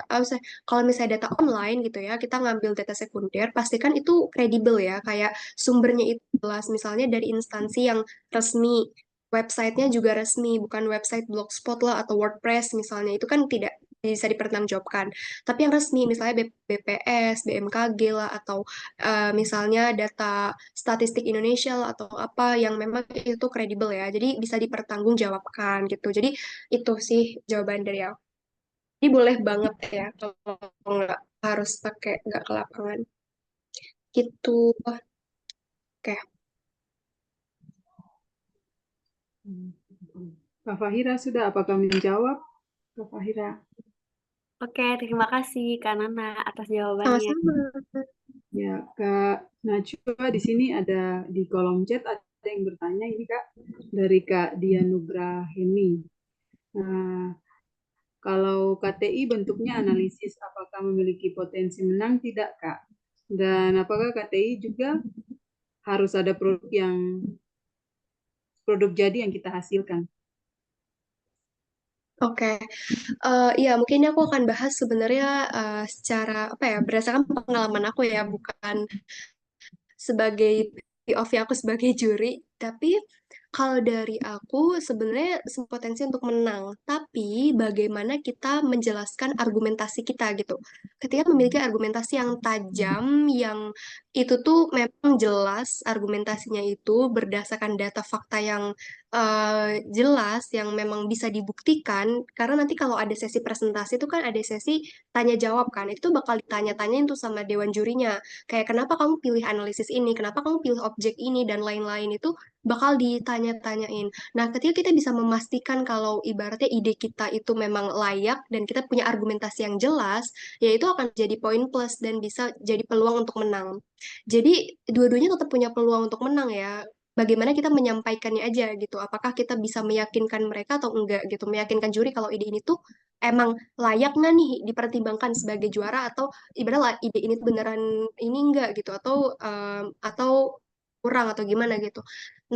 kalau misalnya data online gitu ya, kita ngambil data sekunder, pastikan itu kredibel ya, kayak sumbernya itu jelas, misalnya dari instansi yang resmi, websitenya juga resmi, bukan website Blogspot lah atau WordPress misalnya, itu kan tidak bisa dipertanggungjawabkan. Tapi yang resmi, misalnya BPS, BMKG lah, atau misalnya data statistik Indonesia lah, atau apa yang memang itu kredibel ya. Jadi bisa dipertanggungjawabkan gitu. Jadi itu sih jawaban dari aku. Jadi boleh banget ya kalau nggak harus pakai nggak ke lapangan. Gitu. Oke. Kak Fahira sudah, apakah menjawab? Kak Fahira. Oke, terima kasih Kak Nana atas jawabannya. Sama-sama. Ya, Kak Najwa di sini ada di kolom chat ada yang bertanya ini Kak dari Kak Dianugra Heni. Nah, kalau KTI bentuknya analisis, apakah memiliki potensi menang tidak Kak? Dan apakah KTI juga harus ada produk jadi yang kita hasilkan? Oke, ya mungkin ini aku akan bahas sebenarnya secara apa ya, berdasarkan pengalaman aku ya, bukan sebagai POV aku sebagai juri, tapi kalau dari aku sebenarnya potensi untuk menang, tapi bagaimana kita menjelaskan argumentasi kita gitu. Ketika memiliki argumentasi yang tajam, yang itu tuh memang jelas argumentasinya itu berdasarkan data fakta yang jelas, yang memang bisa dibuktikan, karena nanti kalau ada sesi presentasi itu kan ada sesi tanya jawab kan, itu bakal ditanya-tanyain tuh sama dewan jurinya. Kayak kenapa kamu pilih analisis ini, kenapa kamu pilih objek ini, dan lain-lain itu bakal ditanya-tanyain. Nah, ketika kita bisa memastikan kalau ibaratnya ide kita itu memang layak dan kita punya argumentasi yang jelas, ya itu akan jadi poin plus dan bisa jadi peluang untuk menang. Jadi, dua-duanya tetap punya peluang untuk menang ya. Bagaimana kita menyampaikannya aja gitu. Apakah kita bisa meyakinkan mereka atau enggak gitu. Meyakinkan juri kalau ide ini tuh emang layak nggak nih dipertimbangkan sebagai juara, atau ibaratnya ide ini tuh beneran ini enggak gitu, atau kurang atau gimana gitu.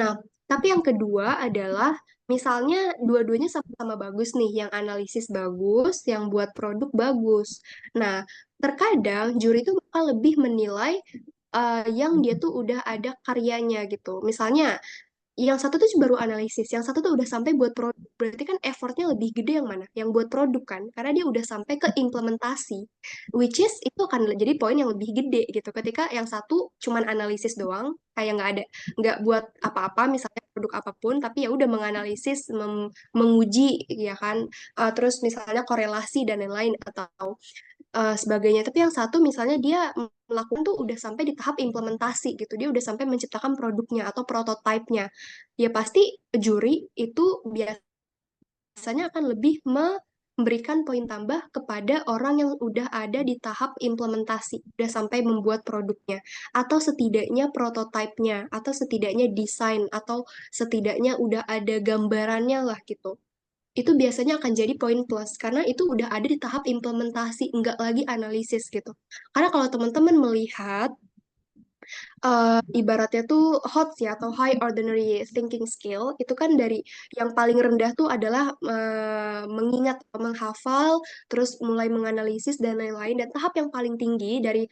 Nah, tapi yang kedua adalah misalnya dua-duanya sama-sama bagus nih, yang analisis bagus, yang buat produk bagus. Nah, terkadang juri itu bakal lebih menilai yang dia tuh udah ada karyanya gitu. Misalnya yang satu tuh baru analisis, yang satu tuh udah sampai buat produk. Berarti kan effortnya lebih gede yang mana? Yang buat produk kan? Karena dia udah sampai ke implementasi. Which is itu akan jadi poin yang lebih gede gitu. Ketika yang satu cuman analisis doang, kayak nggak buat apa-apa, misalnya produk apapun, tapi ya udah menganalisis, menguji ya kan. Terus misalnya korelasi dan lain-lain atau sebagainya. Tapi yang satu misalnya dia melakukan tuh udah sampai di tahap implementasi gitu. Dia udah sampai menciptakan produknya atau prototipenya. Ya pasti juri itu biasanya akan lebih memberikan poin tambah kepada orang yang udah ada di tahap implementasi, udah sampai membuat produknya, atau setidaknya prototipenya, atau setidaknya desain, atau setidaknya udah ada gambarannya lah gitu. Itu biasanya akan jadi poin plus karena itu udah ada di tahap implementasi, nggak lagi analisis gitu. Karena kalau teman-teman melihat ibaratnya tuh hot ya, atau high ordinary thinking skill, itu kan dari yang paling rendah tuh adalah mengingat, menghafal, terus mulai menganalisis dan lain-lain. Dan tahap yang paling tinggi dari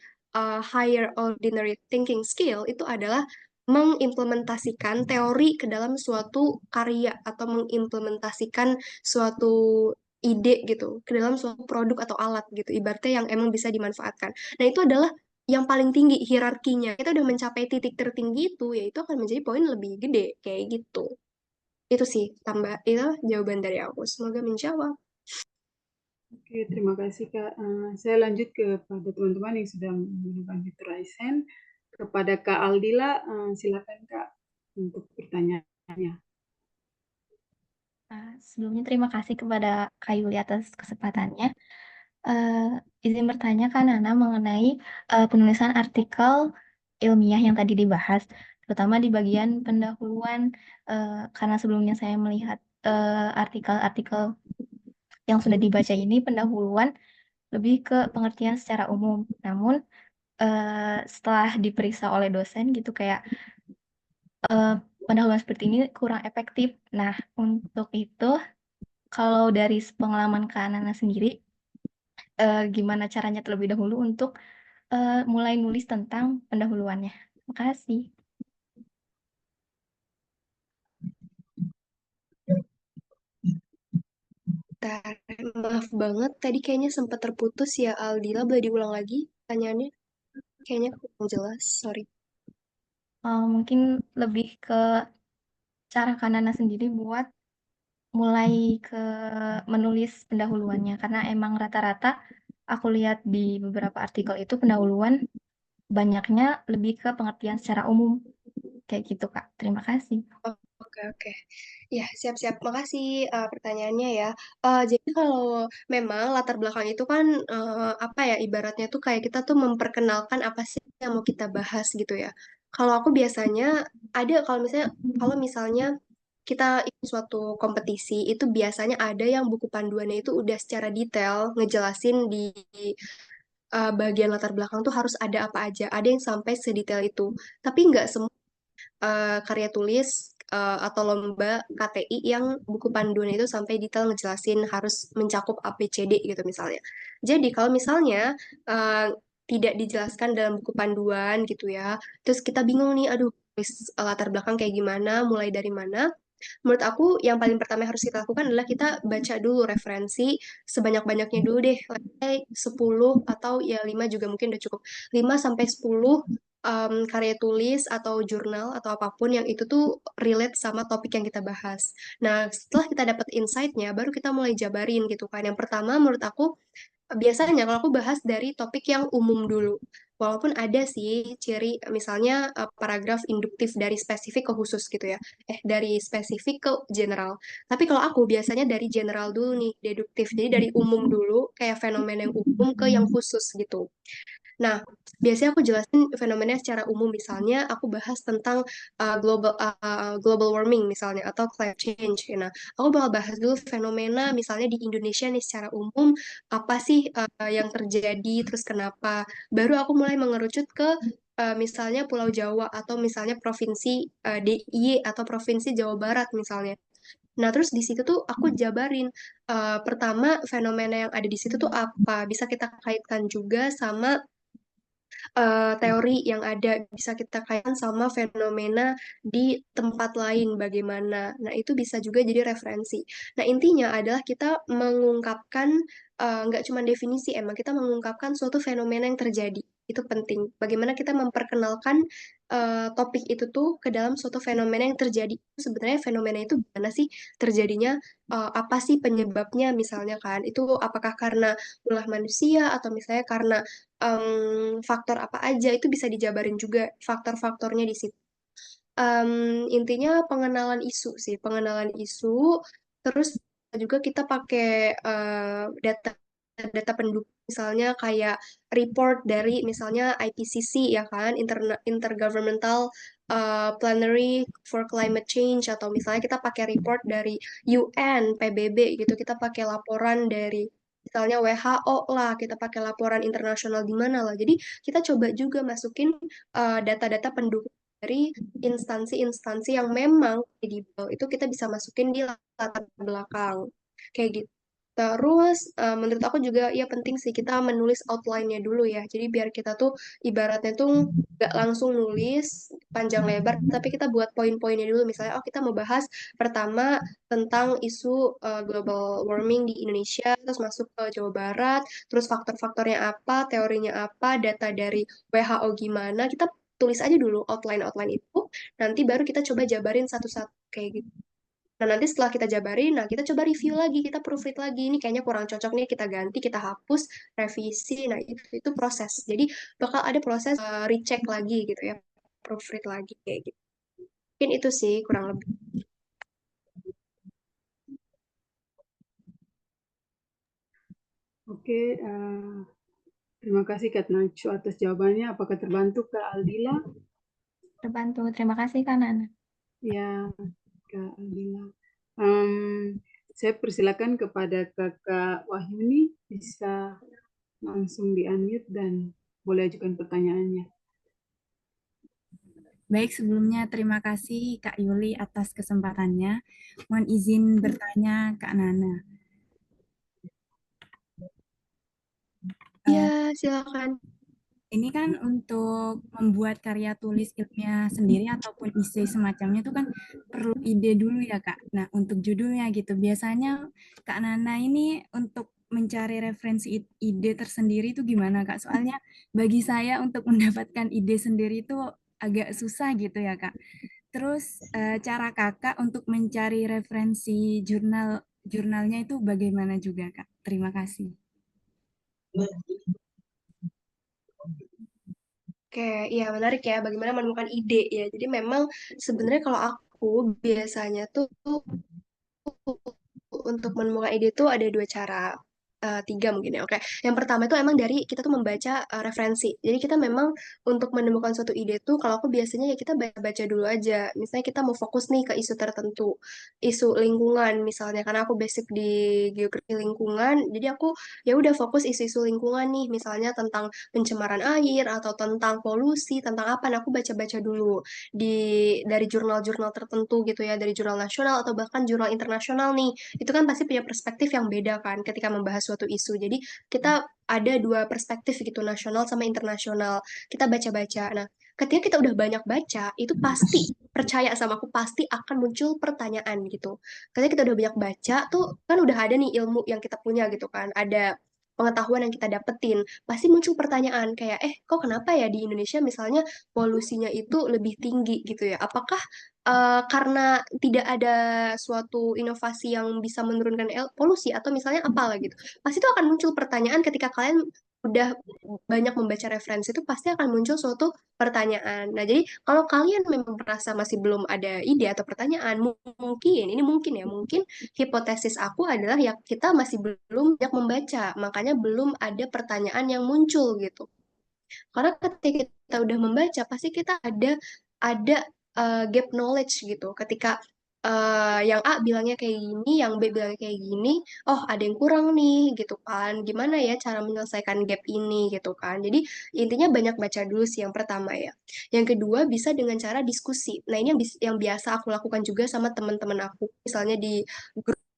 higher ordinary thinking skill itu adalah mengimplementasikan teori ke dalam suatu karya, atau mengimplementasikan suatu ide gitu ke dalam suatu produk atau alat gitu, ibaratnya yang emang bisa dimanfaatkan. Nah, itu adalah yang paling tinggi hierarkinya. Kita udah mencapai titik tertinggi itu, ya itu akan menjadi poin lebih gede kayak gitu. Itu sih itu jawaban dari aku. Semoga menjawab. Oke, terima kasih Kak. Saya lanjut kepada teman-teman yang sudah menggunakan fitur raise hand. Kepada Kak Aldila, silakan Kak untuk pertanyaannya. Sebelumnya terima kasih kepada Kak Yuli atas kesempatannya. Izin bertanya Kak Nana mengenai penulisan artikel ilmiah yang tadi dibahas, terutama di bagian pendahuluan, karena sebelumnya saya melihat artikel-artikel yang sudah dibaca ini pendahuluan lebih ke pengertian secara umum. Namun setelah diperiksa oleh dosen gitu kayak eh, pendahuluan seperti ini kurang efektif. Nah, untuk itu kalau dari pengalaman Kak Nana sendiri, gimana caranya terlebih dahulu untuk mulai nulis tentang pendahuluannya? Makasih. Bentar, maaf banget. Tadi kayaknya sempat terputus ya, Aldila. Boleh diulang lagi pertanyaannya? Kayaknya kurang jelas, sorry. Mungkin lebih ke cara Kanana sendiri buat mulai ke menulis pendahuluannya, karena emang rata-rata aku lihat di beberapa artikel itu pendahuluan banyaknya lebih ke pengertian secara umum. Kayak gitu, Kak. Terima kasih. Oke, oke. Ya, siap-siap. Makasih pertanyaannya ya. Jadi kalau memang latar belakang itu kan apa ya, ibaratnya tuh kayak kita tuh memperkenalkan apa sih yang mau kita bahas gitu ya. Kalau aku biasanya ada kalau misalnya kita ikut suatu kompetisi itu biasanya ada yang buku panduannya itu udah secara detail ngejelasin di bagian latar belakang tuh harus ada apa aja. Ada yang sampai sedetail itu. Tapi nggak semua karya tulis atau lomba KTI yang buku panduan itu sampai detail ngejelasin harus mencakup ABCD gitu misalnya. Jadi kalau misalnya tidak dijelaskan dalam buku panduan gitu ya, terus kita bingung nih, aduh, tulis latar belakang kayak gimana, mulai dari mana? Menurut aku yang paling pertama yang harus kita lakukan adalah kita baca dulu referensi sebanyak-banyaknya dulu deh. Let's say 10 atau ya 5 juga mungkin udah cukup. 5 sampai 10 karya tulis atau jurnal atau apapun yang itu tuh relate sama topik yang kita bahas. Nah, setelah kita dapat insight-nya, baru kita mulai jabarin gitu kan. Yang pertama menurut aku biasanya kalau aku bahas dari topik yang umum dulu. Walaupun ada sih ciri misalnya paragraf induktif dari spesifik ke khusus gitu ya. Dari spesifik ke general. Tapi kalau aku biasanya dari general dulu nih, deduktif. Jadi dari umum dulu, kayak fenomena yang umum ke yang khusus gitu. Nah, biasanya aku jelasin fenomena secara umum, misalnya aku bahas tentang global warming misalnya atau climate change. Nah, aku bakal bahas dulu fenomena misalnya di Indonesia nih secara umum apa sih yang terjadi, terus kenapa. Baru aku mulai mengerucut ke misalnya Pulau Jawa atau misalnya provinsi DIY atau provinsi Jawa Barat misalnya. Nah, terus di situ tuh aku jabarin pertama fenomena yang ada di situ tuh apa, bisa kita kaitkan juga sama teori yang ada bisa kita kaitkan sama fenomena di tempat lain bagaimana. Nah, itu bisa juga jadi referensi. Nah, intinya adalah kita mengungkapkan nggak cuma definisi, emang kita mengungkapkan suatu fenomena yang terjadi. Itu penting. Bagaimana kita memperkenalkan topik itu tuh ke dalam suatu fenomena yang terjadi. Sebenarnya fenomena itu gimana sih terjadinya? Apa sih penyebabnya misalnya kan? Itu apakah karena ulah manusia atau misalnya karena faktor apa aja itu bisa dijabarin juga faktor-faktornya di situ. Intinya pengenalan isu sih, pengenalan isu, terus juga kita pakai data data pendukung misalnya kayak report dari misalnya IPCC ya kan, Intergovernmental Plenary for Climate Change atau misalnya kita pakai report dari UN, PBB gitu, kita pakai laporan dari misalnya WHO lah, kita pakai laporan internasional di mana lah. Jadi kita coba juga masukin data-data pendukung dari instansi-instansi yang memang kredibel. Itu kita bisa masukin di latar belakang. Kayak gitu. Terus menurut aku juga ya penting sih kita menulis outline-nya dulu ya. Jadi biar kita tuh ibaratnya tuh nggak langsung nulis panjang lebar, tapi kita buat poin-poinnya dulu. Misalnya, oh kita mau bahas pertama tentang isu global warming di Indonesia, terus masuk ke Jawa Barat, terus faktor-faktornya apa, teorinya apa, data dari WHO gimana, kita tulis aja dulu outline-outline itu, nanti baru kita coba jabarin satu-satu kayak gitu. Nah, nanti setelah kita jabarin, nah kita coba review lagi, kita proofread lagi. Ini kayaknya kurang cocok nih, kita ganti, kita hapus, revisi. Nah, itu proses. Jadi bakal ada proses recheck lagi gitu ya, proofread lagi kayak gitu. Mungkin itu sih kurang lebih. Oke, terima kasih Kak Nacho atas jawabannya. Apakah terbantu Kak Aldila? Terbantu. Terima kasih, Kak Nana. Ya, Kak Aldila. Saya persilakan kepada Kakak Wahyuni, bisa langsung di-unmute dan boleh ajukan pertanyaannya. Baik, sebelumnya terima kasih Kak Yuli atas kesempatannya. Mohon izin bertanya Kak Nana. Ya, silakan. ini kan untuk membuat karya tulis ilmiah sendiri ataupun esai semacamnya itu kan perlu ide dulu ya Kak. Nah, untuk judulnya gitu, biasanya Kak Nana ini untuk mencari referensi ide tersendiri itu gimana Kak? Soalnya bagi saya untuk mendapatkan ide sendiri itu agak susah gitu ya Kak. Terus cara Kakak untuk mencari referensi jurnalnya itu bagaimana juga Kak? Terima kasih. Oke, iya menarik ya bagaimana menemukan ide ya. Jadi memang sebenarnya kalau aku biasanya tuh untuk menemukan ide itu ada dua cara. Tiga mungkin ya. Oke, yang pertama itu emang dari kita tuh membaca referensi. Jadi kita memang untuk menemukan suatu ide tuh, kalau aku biasanya ya kita baca dulu aja. Misalnya kita mau fokus nih ke isu tertentu, isu lingkungan misalnya, karena aku basic di geografi lingkungan, jadi aku ya udah fokus isu-isu lingkungan nih, misalnya tentang pencemaran air atau tentang polusi, tentang apa. Nah, aku baca-baca dulu dari jurnal-jurnal tertentu gitu ya, dari jurnal nasional atau bahkan jurnal internasional nih. Itu kan pasti punya perspektif yang beda kan ketika membahas suatu isu. Jadi kita ada dua perspektif gitu, nasional sama internasional. Kita baca-baca. Nah, ketika kita udah banyak baca, itu pasti percaya sama aku pasti akan muncul pertanyaan gitu. Ketika kita udah banyak baca tuh kan udah ada nih ilmu yang kita punya gitu kan. Ada pengetahuan yang kita dapetin, pasti muncul pertanyaan kayak, kok kenapa ya di Indonesia misalnya polusinya itu lebih tinggi gitu ya? Apakah karena tidak ada suatu inovasi yang bisa menurunkan polusi atau misalnya apalah gitu. Pasti itu akan muncul pertanyaan ketika kalian udah banyak membaca referensi itu pasti akan muncul suatu pertanyaan. Nah, jadi kalau kalian memang merasa masih belum ada ide atau pertanyaan, mungkin ini mungkin ya, mungkin hipotesis aku adalah ya kita masih belum banyak membaca, makanya belum ada pertanyaan yang muncul gitu. Karena ketika kita udah membaca, pasti kita ada gap knowledge gitu. Ketika yang A bilangnya kayak gini, yang B bilangnya kayak gini, oh ada yang kurang nih gitu kan. Gimana ya cara menyelesaikan gap ini gitu kan. Jadi intinya banyak baca dulu sih yang pertama ya. Yang kedua bisa dengan cara diskusi. Nah ini yang biasa aku lakukan juga sama teman-teman aku. Misalnya di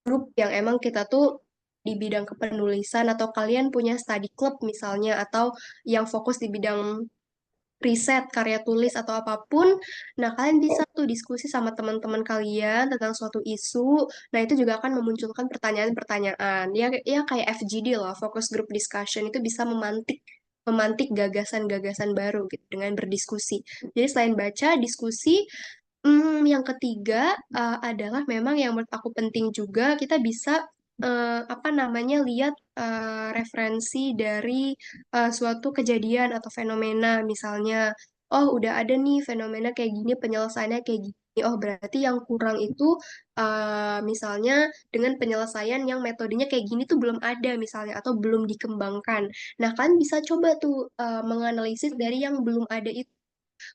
grup yang emang kita tuh di bidang kepenulisan atau kalian punya study club misalnya atau yang fokus di bidang riset, karya tulis atau apapun. Nah, kalian bisa tuh diskusi sama teman-teman kalian tentang suatu isu. Nah, itu juga akan memunculkan pertanyaan-pertanyaan. Ya, ya kayak FGD lah, focus group discussion itu bisa memantik memantik gagasan-gagasan baru gitu dengan berdiskusi. Jadi selain baca, diskusi, yang ketiga adalah memang yang menurut aku penting juga kita bisa apa namanya lihat referensi dari suatu kejadian atau fenomena misalnya oh udah ada nih fenomena kayak gini penyelesaiannya kayak gini oh berarti yang kurang itu misalnya dengan penyelesaian yang metodenya kayak gini tuh belum ada misalnya atau belum dikembangkan. Nah kan bisa coba tuh menganalisis dari yang belum ada itu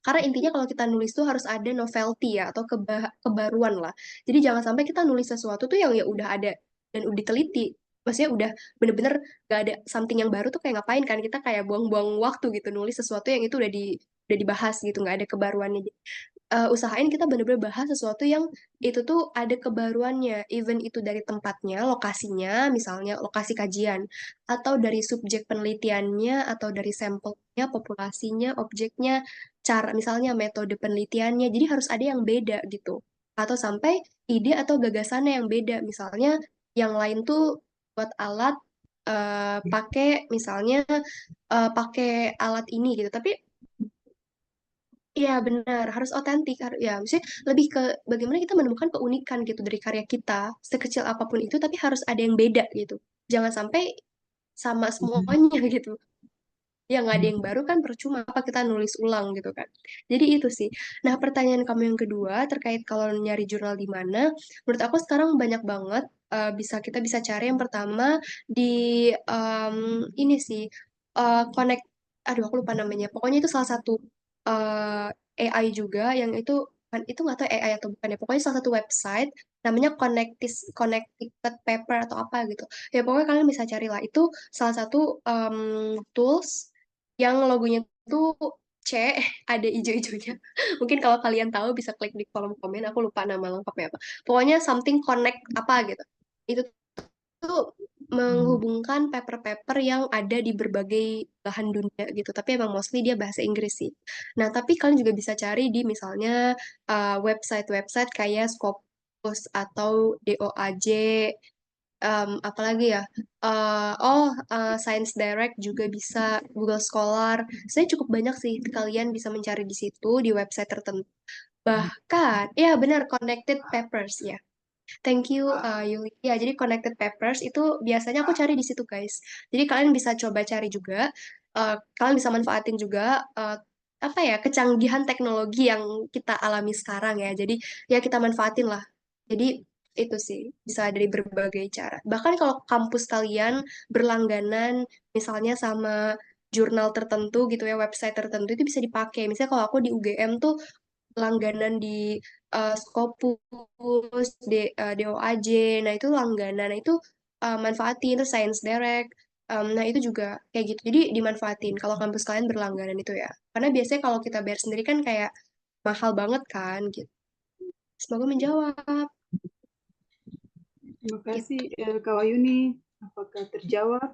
karena intinya kalau kita nulis tuh harus ada novelty ya atau kebaruan lah. Jadi jangan sampai kita nulis sesuatu tuh yang ya udah ada dan udah diteliti. Maksudnya udah bener-bener gak ada something yang baru tuh kayak ngapain kan kita kayak buang-buang waktu gitu nulis sesuatu yang itu udah dibahas gitu nggak ada kebaruannya. Usahain kita bener-bener bahas sesuatu yang itu tuh ada kebaruannya, even itu dari tempatnya, lokasinya, misalnya lokasi kajian, atau dari subjek penelitiannya, atau dari sampelnya, populasinya, objeknya, cara misalnya metode penelitiannya, jadi harus ada yang beda gitu. Atau sampai ide atau gagasannya yang beda, misalnya yang lain tuh buat alat pakai misalnya pakai alat ini gitu, tapi iya benar, harus otentik. Ya, maksudnya lebih ke bagaimana kita menemukan keunikan gitu dari karya kita, sekecil apapun itu, tapi harus ada yang beda gitu. Jangan sampai sama semuanya gitu. Ya nggak ada yang baru kan percuma apa kita nulis ulang gitu kan. Jadi itu sih. Nah pertanyaan kamu yang kedua terkait kalau nyari jurnal di mana, menurut aku sekarang banyak banget kita bisa cari yang pertama di ini sih connect, aduh aku lupa namanya. Pokoknya itu salah satu AI juga yang itu nggak tahu AI atau bukan ya. Pokoknya salah satu website namanya Connecticut Paper atau apa gitu. Ya pokoknya kalian bisa carilah itu salah satu tools yang logonya tuh C, ada ijo-ijonya. Mungkin kalau kalian tahu bisa klik di kolom komen, aku lupa nama lengkapnya apa. Pokoknya something connect apa gitu. Itu tuh menghubungkan paper-paper yang ada di berbagai belahan dunia gitu. Tapi emang mostly dia bahasa Inggris sih. Nah, tapi kalian juga bisa cari di misalnya website-website kayak Scopus atau DOAJ, apalagi ya, Science Direct juga bisa, Google Scholar. Saya cukup banyak sih kalian bisa mencari di situ di website tertentu. Bahkan, ya benar, Connected Papers ya. Thank you, Yuli. Ya, jadi Connected Papers itu biasanya aku cari di situ, guys. Jadi kalian bisa coba cari juga. Kalian bisa manfaatin juga apa ya, kecanggihan teknologi yang kita alami sekarang ya. Jadi ya kita manfaatin lah. Jadi itu sih bisa dari berbagai cara. Bahkan kalau kampus kalian berlangganan misalnya sama jurnal tertentu gitu ya, website tertentu itu bisa dipakai. Misalnya kalau aku di UGM tuh langganan di Scopus, DOAJ, nah itu langganan, nah itu manfaatin, terus Science Direct, nah itu juga kayak gitu, jadi dimanfaatin kalau kampus kalian berlangganan itu ya, karena biasanya kalau kita bayar sendiri kan kayak mahal banget kan, gitu. Semoga menjawab. Terima kasih Kak Wayuni. Apakah terjawab?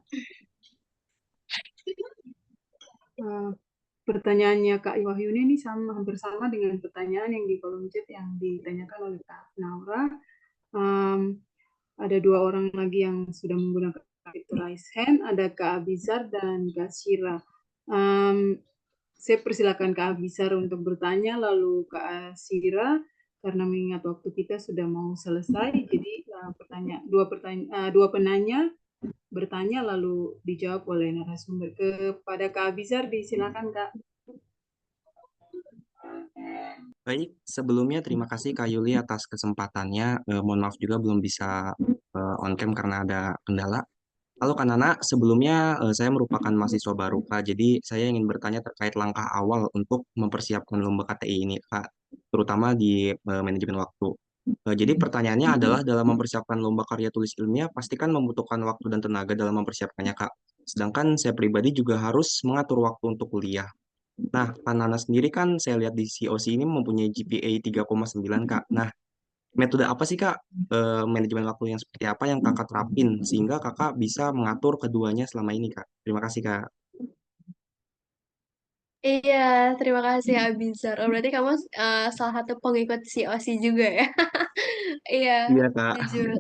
Pertanyaannya Kak Wahyuni ini hampir sama dengan pertanyaan yang di kolom chat yang ditanyakan oleh Kak Naura. Ada 2 orang lagi yang sudah menggunakan fitur raise hand, ada Kak Abizar dan Kak Syira. Saya persilakan Kak Abizar untuk bertanya, lalu Kak Syira, karena mengingat waktu kita sudah mau selesai, jadi dua penanya bertanya lalu dijawab oleh narasumber. Kepada Kak Abizar, disilakan Kak. Baik, sebelumnya terima kasih Kak Yuli atas kesempatannya. Mohon maaf juga belum bisa on cam karena ada kendala. Halo Kak Nana, sebelumnya saya merupakan mahasiswa baru Kak, jadi saya ingin bertanya terkait langkah awal untuk mempersiapkan lomba KTI ini Kak, terutama di manajemen waktu. Jadi pertanyaannya adalah dalam mempersiapkan lomba karya tulis ilmiah, pastikan membutuhkan waktu dan tenaga dalam mempersiapkannya Kak. Sedangkan saya pribadi juga harus mengatur waktu untuk kuliah. Nah, Kak Nana sendiri kan saya lihat di COC ini mempunyai GPA 3,9 Kak. Nah, metode apa sih Kak, manajemen waktu yang seperti apa yang Kakak terapin sehingga Kakak bisa mengatur keduanya selama ini Kak? Terima kasih Kak. Iya, terima kasih Abizar. Oh, berarti kamu salah satu pengikut COC juga ya? Iya, Iya Kak. jujur.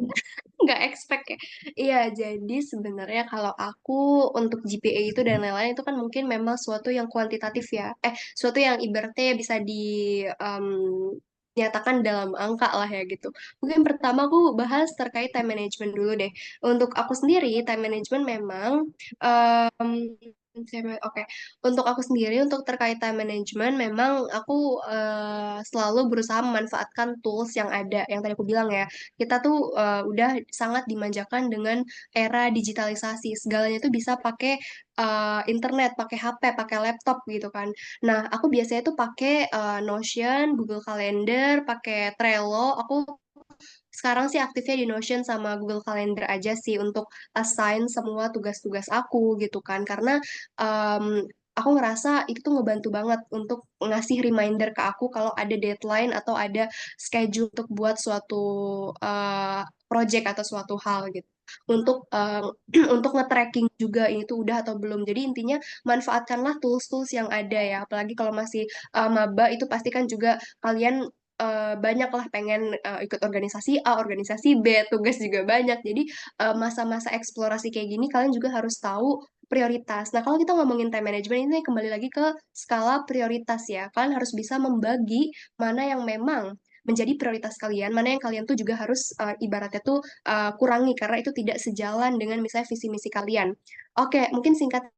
Nggak expect ya. Iya, jadi sebenarnya kalau aku untuk GPA itu dan lain-lain itu kan mungkin memang suatu yang kuantitatif ya. Suatu yang ibaratnya bisa nyatakan dalam angka lah ya gitu. Mungkin pertama aku bahas terkait time management dulu deh. Untuk aku sendiri, time management memang em, Oke, untuk aku sendiri, untuk terkait time management, memang aku selalu berusaha memanfaatkan tools yang ada, yang tadi aku bilang ya. Kita tuh udah sangat dimanjakan dengan era digitalisasi. Segalanya tuh bisa pakai internet, pakai HP, pakai laptop gitu kan. Nah, aku biasanya tuh pakai Notion, Google Calendar, pakai Trello. Aku sekarang sih aktifnya di Notion sama Google Calendar aja sih untuk assign semua tugas-tugas aku gitu kan. Karena em, aku ngerasa itu tuh ngebantu banget untuk ngasih reminder ke aku kalau ada deadline atau ada schedule untuk buat suatu project atau suatu hal gitu. Untuk untuk nge-tracking juga ini tuh udah atau belum. Jadi intinya manfaatkanlah tools-tools yang ada ya. Apalagi kalau masih maba itu pasti kan juga kalian banyak lah pengen ikut organisasi A, organisasi B, tugas juga banyak. Jadi masa-masa eksplorasi kayak gini kalian juga harus tahu prioritas. Nah, kalau kita ngomongin time management ini kembali lagi ke skala prioritas ya. Kalian harus bisa membagi mana yang memang menjadi prioritas kalian, mana yang kalian tuh juga harus ibaratnya tuh kurangi karena itu tidak sejalan dengan misalnya visi misi kalian. Oke, mungkin singkatnya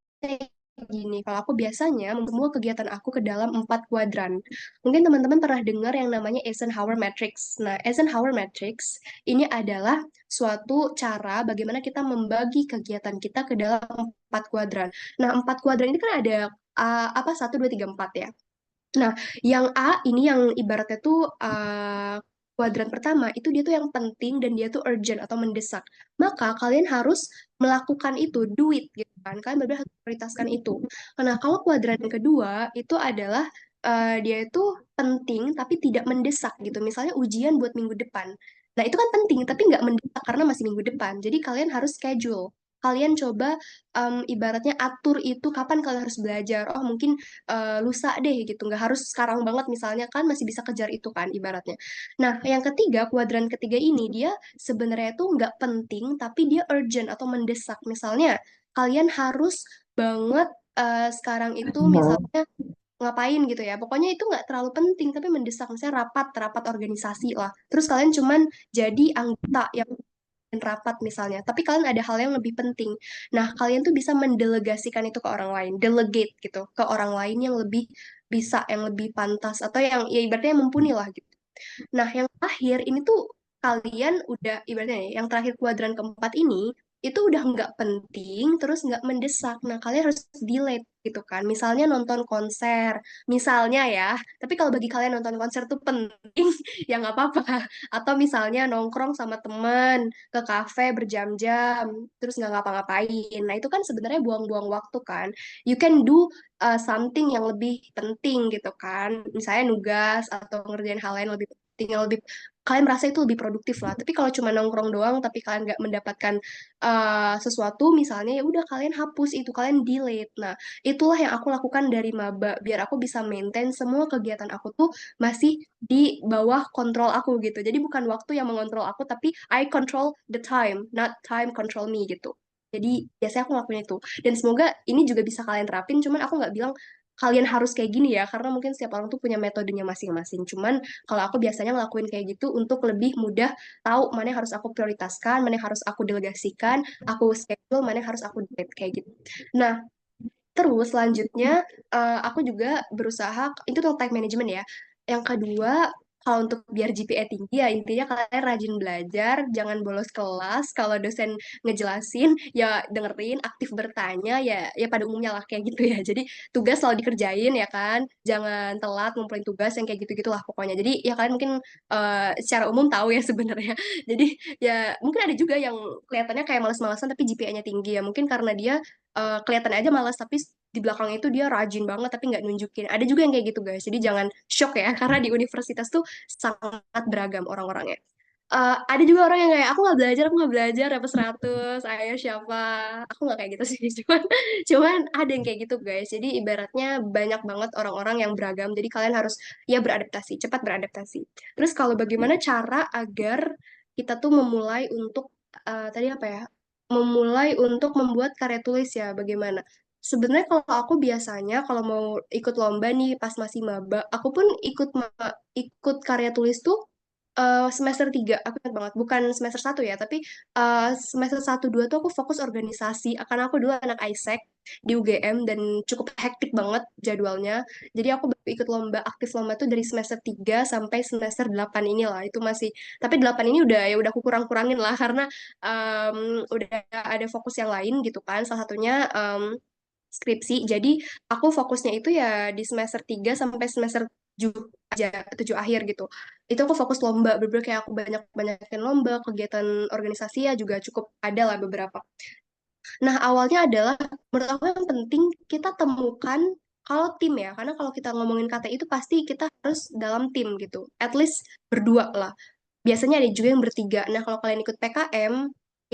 gini, kalau aku biasanya semua kegiatan aku ke dalam 4 kuadran. Mungkin teman-teman pernah dengar yang namanya Eisenhower Matrix. Nah, Eisenhower Matrix ini adalah suatu cara bagaimana kita membagi kegiatan kita ke dalam 4 kuadran. Nah, 4 kuadran ini kan ada apa 1, 2, 3, 4 ya. Nah, yang A ini yang ibaratnya tuh kuadran pertama itu dia tuh yang penting dan dia tuh urgent atau mendesak. Maka kalian harus melakukan itu, do it gitu kan. Kalian benar-benar harus prioritaskan itu. Nah, kalau kuadran yang kedua itu adalah dia itu penting tapi tidak mendesak gitu. Misalnya ujian buat minggu depan. Nah, itu kan penting, tapi nggak mendesak karena masih minggu depan. Jadi kalian harus schedule. Kalian coba ibaratnya atur itu kapan kalian harus belajar. Oh, mungkin lusa deh gitu. Nggak harus sekarang banget misalnya kan masih bisa kejar itu kan ibaratnya. Nah, yang ketiga, kuadran ketiga ini dia sebenarnya tuh nggak penting, tapi dia urgent atau mendesak. Misalnya, kalian harus banget sekarang itu misalnya ngapain gitu ya. Pokoknya itu nggak terlalu penting, tapi mendesak. Misalnya rapat organisasi lah. Terus kalian cuman jadi anggota yang rapat misalnya. Tapi kalian ada hal yang lebih penting. Nah, kalian tuh bisa mendelegasikan itu ke orang lain. Delegate gitu. Ke orang lain yang lebih bisa, yang lebih pantas. Atau yang ya ibaratnya yang mumpuni lah gitu. Nah, yang terakhir ini tuh kalian udah ibaratnya ya, yang terakhir kuadran keempat ini itu udah nggak penting, terus nggak mendesak. Nah, kalian harus delete gitu kan. Misalnya nonton konser, misalnya ya. Tapi kalau bagi kalian nonton konser tuh penting, ya nggak apa-apa. Atau misalnya nongkrong sama temen ke kafe berjam-jam, terus nggak ngapa-ngapain. Nah, itu kan sebenarnya buang-buang waktu kan. You can do something yang lebih penting gitu kan. Misalnya nugas atau ngerjain hal lain lebih penting, yang lebih kalian merasa itu lebih produktif lah. Tapi kalau cuma nongkrong doang, tapi kalian nggak mendapatkan sesuatu, misalnya ya udah kalian hapus itu, kalian delete. Nah, itulah yang aku lakukan dari maba, biar aku bisa maintain semua kegiatan aku tuh masih di bawah kontrol aku gitu. Jadi bukan waktu yang mengontrol aku, tapi I control the time, not time control me gitu. Jadi biasanya aku ngelakuin itu. Dan semoga ini juga bisa kalian terapin, cuman aku nggak bilang kalian harus kayak gini ya, karena mungkin setiap orang tuh punya metodenya masing-masing. Cuman kalau aku biasanya ngelakuin kayak gitu untuk lebih mudah tahu mana yang harus aku prioritaskan, mana yang harus aku delegasikan, aku schedule, mana yang harus aku delete kayak gitu. Nah, terus selanjutnya aku juga berusaha itu tentang time management ya. Yang kedua, kalau untuk biar GPA tinggi ya intinya kalian rajin belajar, jangan bolos kelas. Kalau dosen ngejelasin ya dengerin, aktif bertanya ya pada umumnya lah kayak gitu ya. Jadi tugas selalu dikerjain ya kan. Jangan telat ngumpulin tugas yang kayak gitu-gitulah pokoknya. Jadi ya kalian mungkin secara umum tahu ya sebenarnya. Jadi ya mungkin ada juga yang kelihatannya kayak males-malesan tapi GPA-nya tinggi ya. Mungkin karena dia kelihatan aja malas tapi di belakang itu dia rajin banget tapi nggak nunjukin. Ada juga yang kayak gitu guys. Jadi jangan shock ya karena di universitas tuh sangat beragam orang-orangnya. Ada juga orang yang kayak aku nggak belajar dapat 100, ayo siapa? Aku nggak kayak gitu sih, cuman ada yang kayak gitu guys. Jadi ibaratnya banyak banget orang-orang yang beragam. Jadi kalian harus ya beradaptasi, cepat beradaptasi. Terus kalau bagaimana cara agar kita tuh memulai untuk tadi apa ya? Memulai untuk membuat karya tulis ya, bagaimana? Sebenarnya kalau aku biasanya kalau mau ikut lomba nih pas masih maba, aku pun ikut karya tulis tuh semester 3 aku ingat banget. Bukan semester 1 ya, tapi semester 1 2 tuh aku fokus organisasi. Karena aku dulu anak ISEC di UGM dan cukup hektik banget jadwalnya. Jadi aku baru ikut lomba, aktif lomba tuh dari semester 3 sampai semester 8 inilah. Itu masih, tapi 8 ini udah ya udah aku kurang-kurangin lah karena udah ada fokus yang lain gitu kan. Salah satunya skripsi. Jadi aku fokusnya itu ya di semester 3 sampai semester 7 aja, 7 akhir gitu. Itu aku fokus lomba, bener kayak aku banyak-banyakin lomba, kegiatan organisasi ya juga cukup ada lah beberapa. Nah, awalnya adalah menurut aku yang penting kita temukan kalau tim ya, karena kalau kita ngomongin KTI itu pasti kita harus dalam tim gitu. At least berdua lah. Biasanya ada juga yang bertiga. Nah, kalau kalian ikut PKM,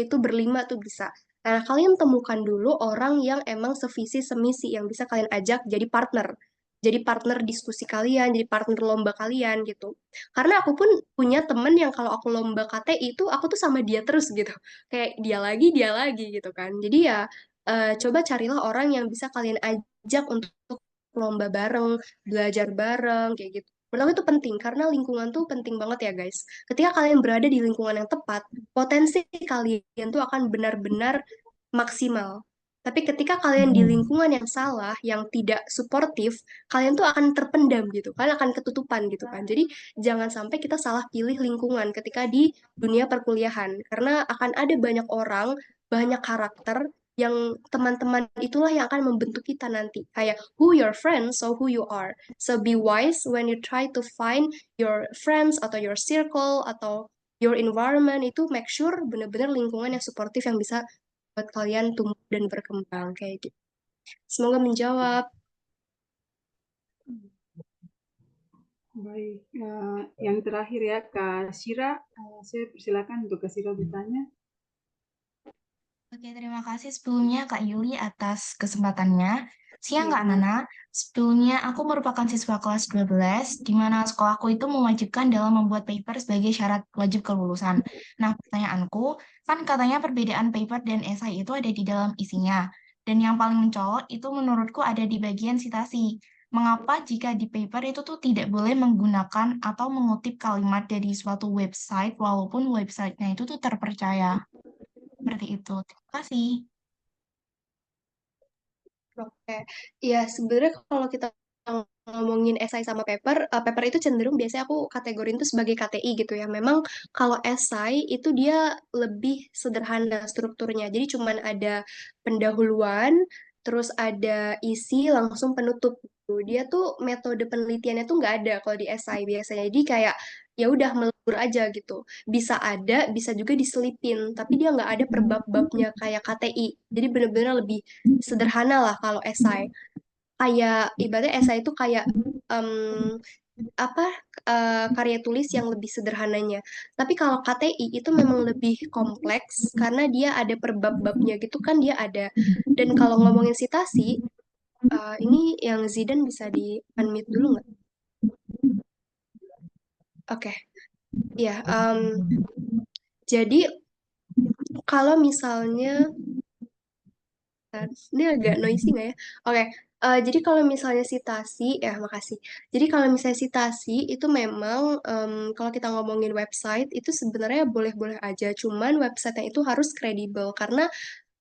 itu berlima tuh bisa. Nah, kalian temukan dulu orang yang emang sevisi semisi, yang bisa kalian ajak jadi partner. Jadi partner diskusi kalian, jadi partner lomba kalian gitu. Karena aku pun punya temen yang kalau aku lomba KTI itu, aku tuh sama dia terus gitu. Kayak dia lagi gitu kan. Jadi ya, coba carilah orang yang bisa kalian ajak untuk lomba bareng, belajar bareng, kayak gitu. Menurut aku itu penting karena lingkungan tuh penting banget ya guys. Ketika kalian berada di lingkungan yang tepat, potensi kalian tuh akan benar-benar maksimal. Tapi ketika kalian di lingkungan yang salah, yang tidak suportif, kalian tuh akan terpendam gitu, kalian akan ketutupan gitu kan. Jadi jangan sampai kita salah pilih lingkungan ketika di dunia perkuliahan, karena akan ada banyak orang, banyak karakter yang teman-teman itulah yang akan membentuk kita nanti. Kayak who your friends, so who you are. So be wise when you try to find your friends atau your circle atau your environment itu make sure benar-benar lingkungan yang suportif yang bisa buat kalian tumbuh dan berkembang kayak gitu. Semoga menjawab. Baik, yang terakhir ya Kak Syira, Saya persilakan untuk kasih bertanya. Oke, terima kasih sebelumnya Kak Yuli atas kesempatannya. Siang Kak Ya, Nana, sebelumnya aku merupakan siswa kelas 12, di mana sekolahku itu mewajibkan dalam membuat paper sebagai syarat wajib kelulusan. Nah, pertanyaanku, kan katanya perbedaan paper dan esai itu ada di dalam isinya. Dan yang paling mencolok itu menurutku ada di bagian sitasi. Mengapa jika di paper itu tuh tidak boleh menggunakan atau mengutip kalimat dari suatu website walaupun websitenya itu tuh terpercaya? Seperti itu. Terima kasih. Oke, ya sebenarnya kalau kita ngomongin esai sama paper, paper itu cenderung biasanya aku kategorin itu sebagai KTI gitu ya. Memang kalau esai itu dia lebih sederhana strukturnya. Jadi cuman ada pendahuluan, terus ada isi, langsung penutup gitu. Dia tuh metode penelitiannya tuh nggak ada kalau di esai biasanya. Jadi kayak ya udah melebur aja gitu. Bisa ada, bisa juga diselipin, tapi dia nggak ada per bab-babnya kayak KTI. Jadi bener-bener lebih sederhana lah kalau esai. Kayak ibaratnya esai itu kayak em, apa karya tulis yang lebih sederhananya. Tapi kalau KTI itu memang lebih kompleks karena dia ada per bab-babnya gitu kan dia ada. Dan kalau ngomongin sitasi, ini yang Zidan bisa di unmute dulu nggak? Oke, ya. Jadi kalau misalnya ini agak noisy nggak ya? Oke, jadi kalau misalnya sitasi, ya makasih. Jadi kalau misalnya sitasi itu memang kalau kita ngomongin website itu sebenarnya boleh-boleh aja, cuman websitenya itu harus kredibel karena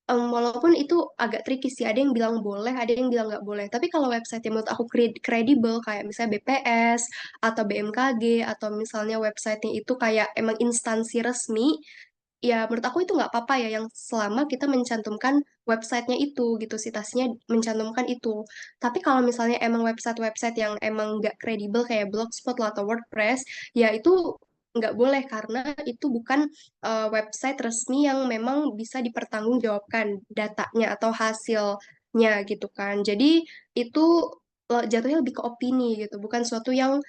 walaupun itu agak tricky sih, ada yang bilang boleh, ada yang bilang nggak boleh. Tapi kalau website yang menurut aku kredibel kayak misalnya BPS atau BMKG atau misalnya websitenya itu kayak emang instansi resmi, ya menurut aku itu nggak apa-apa ya yang selama kita mencantumkan websitenya itu gitu sitasinya mencantumkan itu tapi kalau misalnya emang website-website yang emang nggak kredibel kayak Blogspot lah atau WordPress ya itu nggak boleh karena itu bukan website resmi yang memang bisa dipertanggungjawabkan datanya atau hasilnya gitu kan jadi itu jatuhnya lebih ke opini gitu bukan suatu yang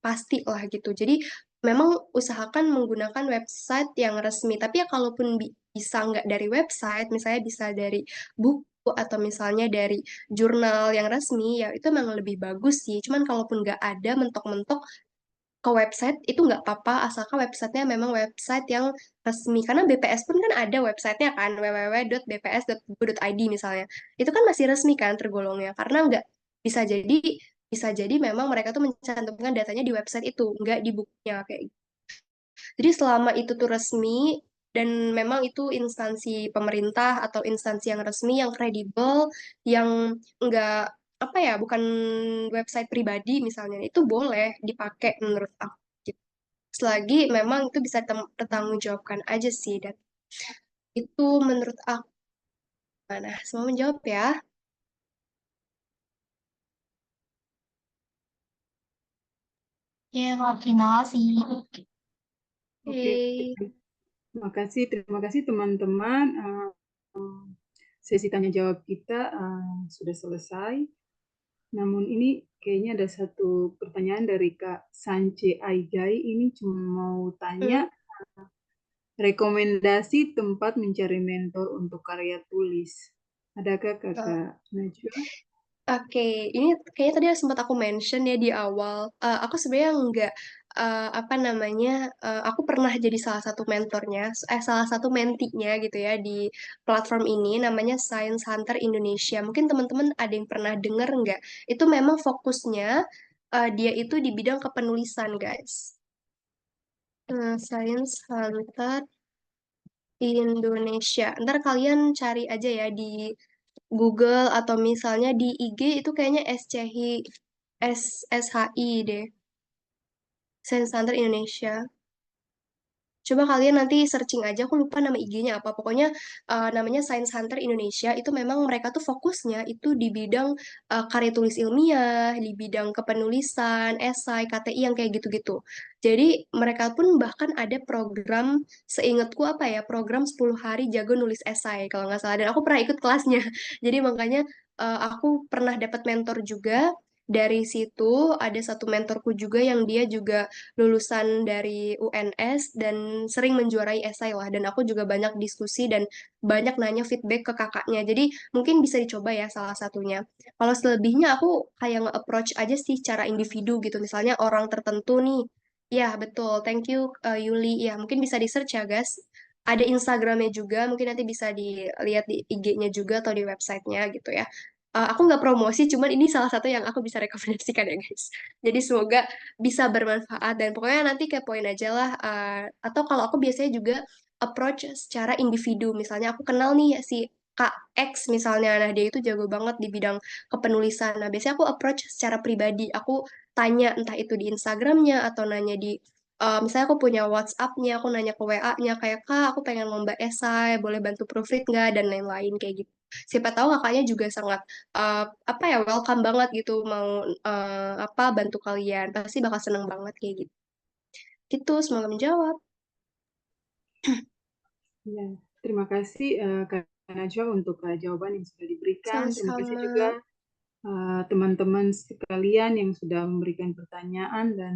pasti lah gitu jadi memang usahakan menggunakan website yang resmi. Tapi ya kalaupun bisa nggak dari website, misalnya bisa dari buku atau misalnya dari jurnal yang resmi, ya itu memang lebih bagus sih. Cuman kalaupun nggak ada mentok-mentok ke website, itu nggak apa-apa, asalkan websitenya memang website yang resmi. Karena BPS pun kan ada websitenya kan, www.bps.go.id misalnya. Itu kan masih resmi kan tergolongnya, karena nggak bisa jadi memang mereka tuh mencantumkan datanya di website itu, nggak di bukunya kayak gitu. Jadi selama itu tuh resmi dan memang itu instansi pemerintah atau instansi yang resmi, yang kredibel, yang nggak apa ya, bukan website pribadi misalnya, itu boleh dipakai menurut aku. Gitu. Selagi memang itu bisa dipertanggungjawabkan aja sih dan itu menurut aku. Nah, semua menjawab ya. Ya, Kak, terima kasih. Oke, Oke. terima kasih teman-teman. Sesi tanya jawab kita sudah selesai. Namun ini kayaknya ada satu pertanyaan dari Kak Sance Aigai. Ini cuma mau tanya rekomendasi tempat mencari mentor untuk karya tulis. Adakah Kakak Najwa? Oke, ini kayaknya tadi sempat aku mention ya di awal. Aku sebenarnya nggak apa namanya. Aku pernah jadi salah satu mentornya, salah satu mentinya gitu ya di platform ini. Namanya Science Hunter Indonesia. Mungkin teman-teman ada yang pernah dengar nggak? Itu memang fokusnya dia itu di bidang kepenulisan, guys. Science Hunter Indonesia. Ntar kalian cari aja ya di Google atau misalnya di IG itu kayaknya SHI deh. Science Center Indonesia. Coba kalian nanti searching aja, aku lupa nama IG-nya apa. Pokoknya namanya Science Hunter Indonesia. Itu memang mereka tuh fokusnya itu di bidang karya tulis ilmiah, di bidang kepenulisan, esai, KTI yang kayak gitu-gitu. Jadi mereka pun bahkan ada program, seingatku apa ya, program 10 hari jago nulis esai kalau nggak salah. Dan aku pernah ikut kelasnya. Jadi makanya aku pernah dapat mentor juga dari situ ada satu mentorku juga yang dia juga lulusan dari UNS dan sering menjuarai esai lah. Dan aku juga banyak diskusi dan banyak nanya feedback ke kakaknya. Jadi mungkin bisa dicoba ya salah satunya. Kalau selebihnya aku kayak nge-approach aja sih secara individu gitu. Misalnya orang tertentu nih. Ya, betul. Thank you, Yuli. Ya, mungkin bisa di-search ya, guys. Ada Instagramnya juga, mungkin nanti bisa dilihat di IG-nya juga atau di websitenya gitu ya. Aku nggak promosi, cuman ini salah satu yang aku bisa rekomendasikan ya guys. Jadi semoga bisa bermanfaat dan pokoknya nanti kepoin aja lah. Atau kalau aku biasanya juga approach secara individu. Misalnya aku kenal nih si Kak X misalnya, nah dia itu jago banget di bidang kepenulisan. Nah biasanya aku approach secara pribadi. Aku tanya entah itu di Instagramnya atau nanya di misalnya aku punya WhatsApp-nya, aku nanya ke WA-nya kayak Kak, aku pengen lomba esai, boleh bantu proofread nggak dan lain-lain kayak gitu. Siapa tahu kakaknya juga sangat apa ya welcome banget gitu mau apa bantu kalian, pasti bakal seneng banget kayak gitu. Gitu, semoga menjawab. Ya, terima kasih Kak Najwa untuk jawaban yang sudah diberikan. Terima kasih Sama-sama. juga teman-teman sekalian yang sudah memberikan pertanyaan dan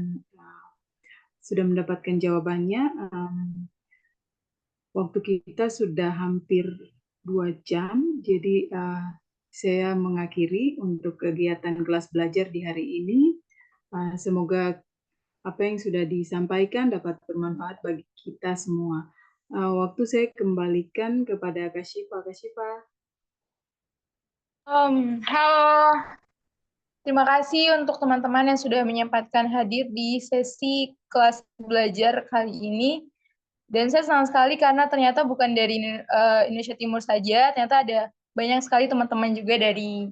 sudah mendapatkan jawabannya. Waktu kita sudah hampir 2 jam, jadi saya mengakhiri untuk kegiatan kelas belajar di hari ini. Semoga apa yang sudah disampaikan dapat bermanfaat bagi kita semua. Waktu saya kembalikan kepada Kak Syifa. Kak Syifa. Halo, terima kasih untuk teman-teman yang sudah menyempatkan hadir di sesi kelas belajar kali ini. Dan saya senang sekali karena ternyata bukan dari Indonesia Timur saja, ternyata ada banyak sekali teman-teman juga dari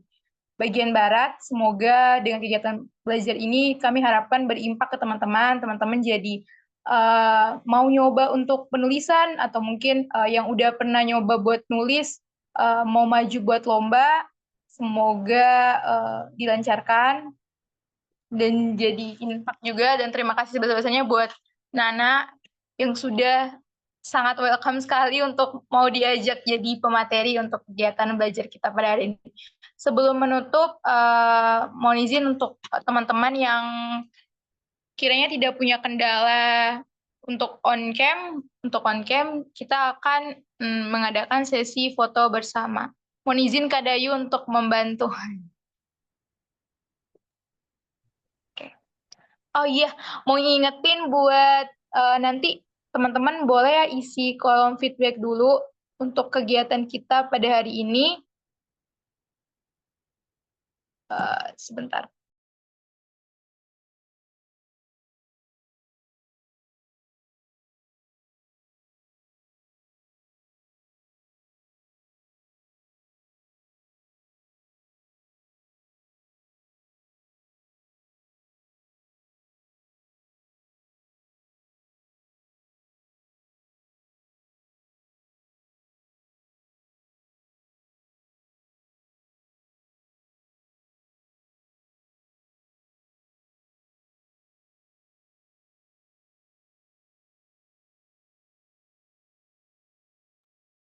bagian barat. Semoga dengan kegiatan belajar ini kami harapkan berimpak ke teman-teman. Teman-teman jadi mau nyoba untuk penulisan atau mungkin yang udah pernah nyoba buat nulis, mau maju buat lomba. Semoga dilancarkan dan jadi impact juga. Dan terima kasih sebesar-besarnya buat Nana yang sudah sangat welcome sekali untuk mau diajak jadi pemateri untuk kegiatan belajar kita pada hari ini. Sebelum menutup, mohon izin untuk teman-teman yang kiranya tidak punya kendala untuk on cam kita akan mengadakan sesi foto bersama. Mohon izin Kak Dayu untuk membantu. Oke. Oh iya, mau ngingetin buat nanti teman-teman boleh ya isi kolom feedback dulu untuk kegiatan kita pada hari ini. Sebentar.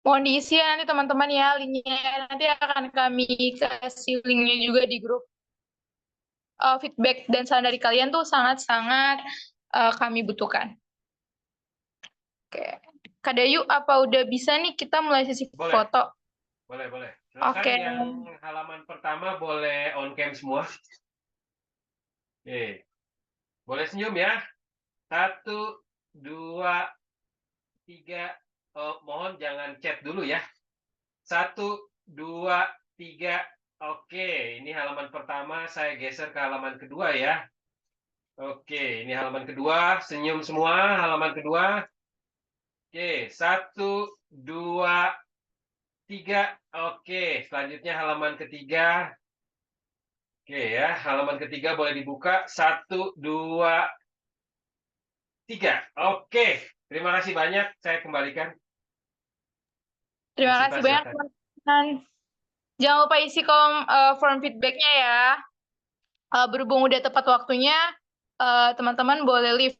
Mohon diisi ya nanti teman-teman ya linknya. Nanti akan kami kasih linknya juga di grup. Feedback dan saran dari kalian tuh sangat-sangat kami butuhkan. Oke. Kak Dayu, apa udah bisa nih kita mulai sesi foto? Boleh. Silakan Oke. yang halaman pertama boleh on cam semua. Oke. Boleh senyum ya. 1, 2, 3. Oh, mohon jangan chat dulu ya. 1, 2, 3. Oke, ini halaman pertama. Saya geser ke halaman kedua ya. Oke, ini halaman kedua. Senyum semua. Halaman kedua. Oke, 1, 2, 3. Oke, selanjutnya halaman ketiga. Oke ya, halaman ketiga boleh dibuka. 1, 2, 3. Oke, terima kasih banyak. Saya kembalikan. Terima kasih banyak teman-teman. Jangan lupa isi kolom form feedback-nya ya. Berhubung udah tepat waktunya, teman-teman boleh leave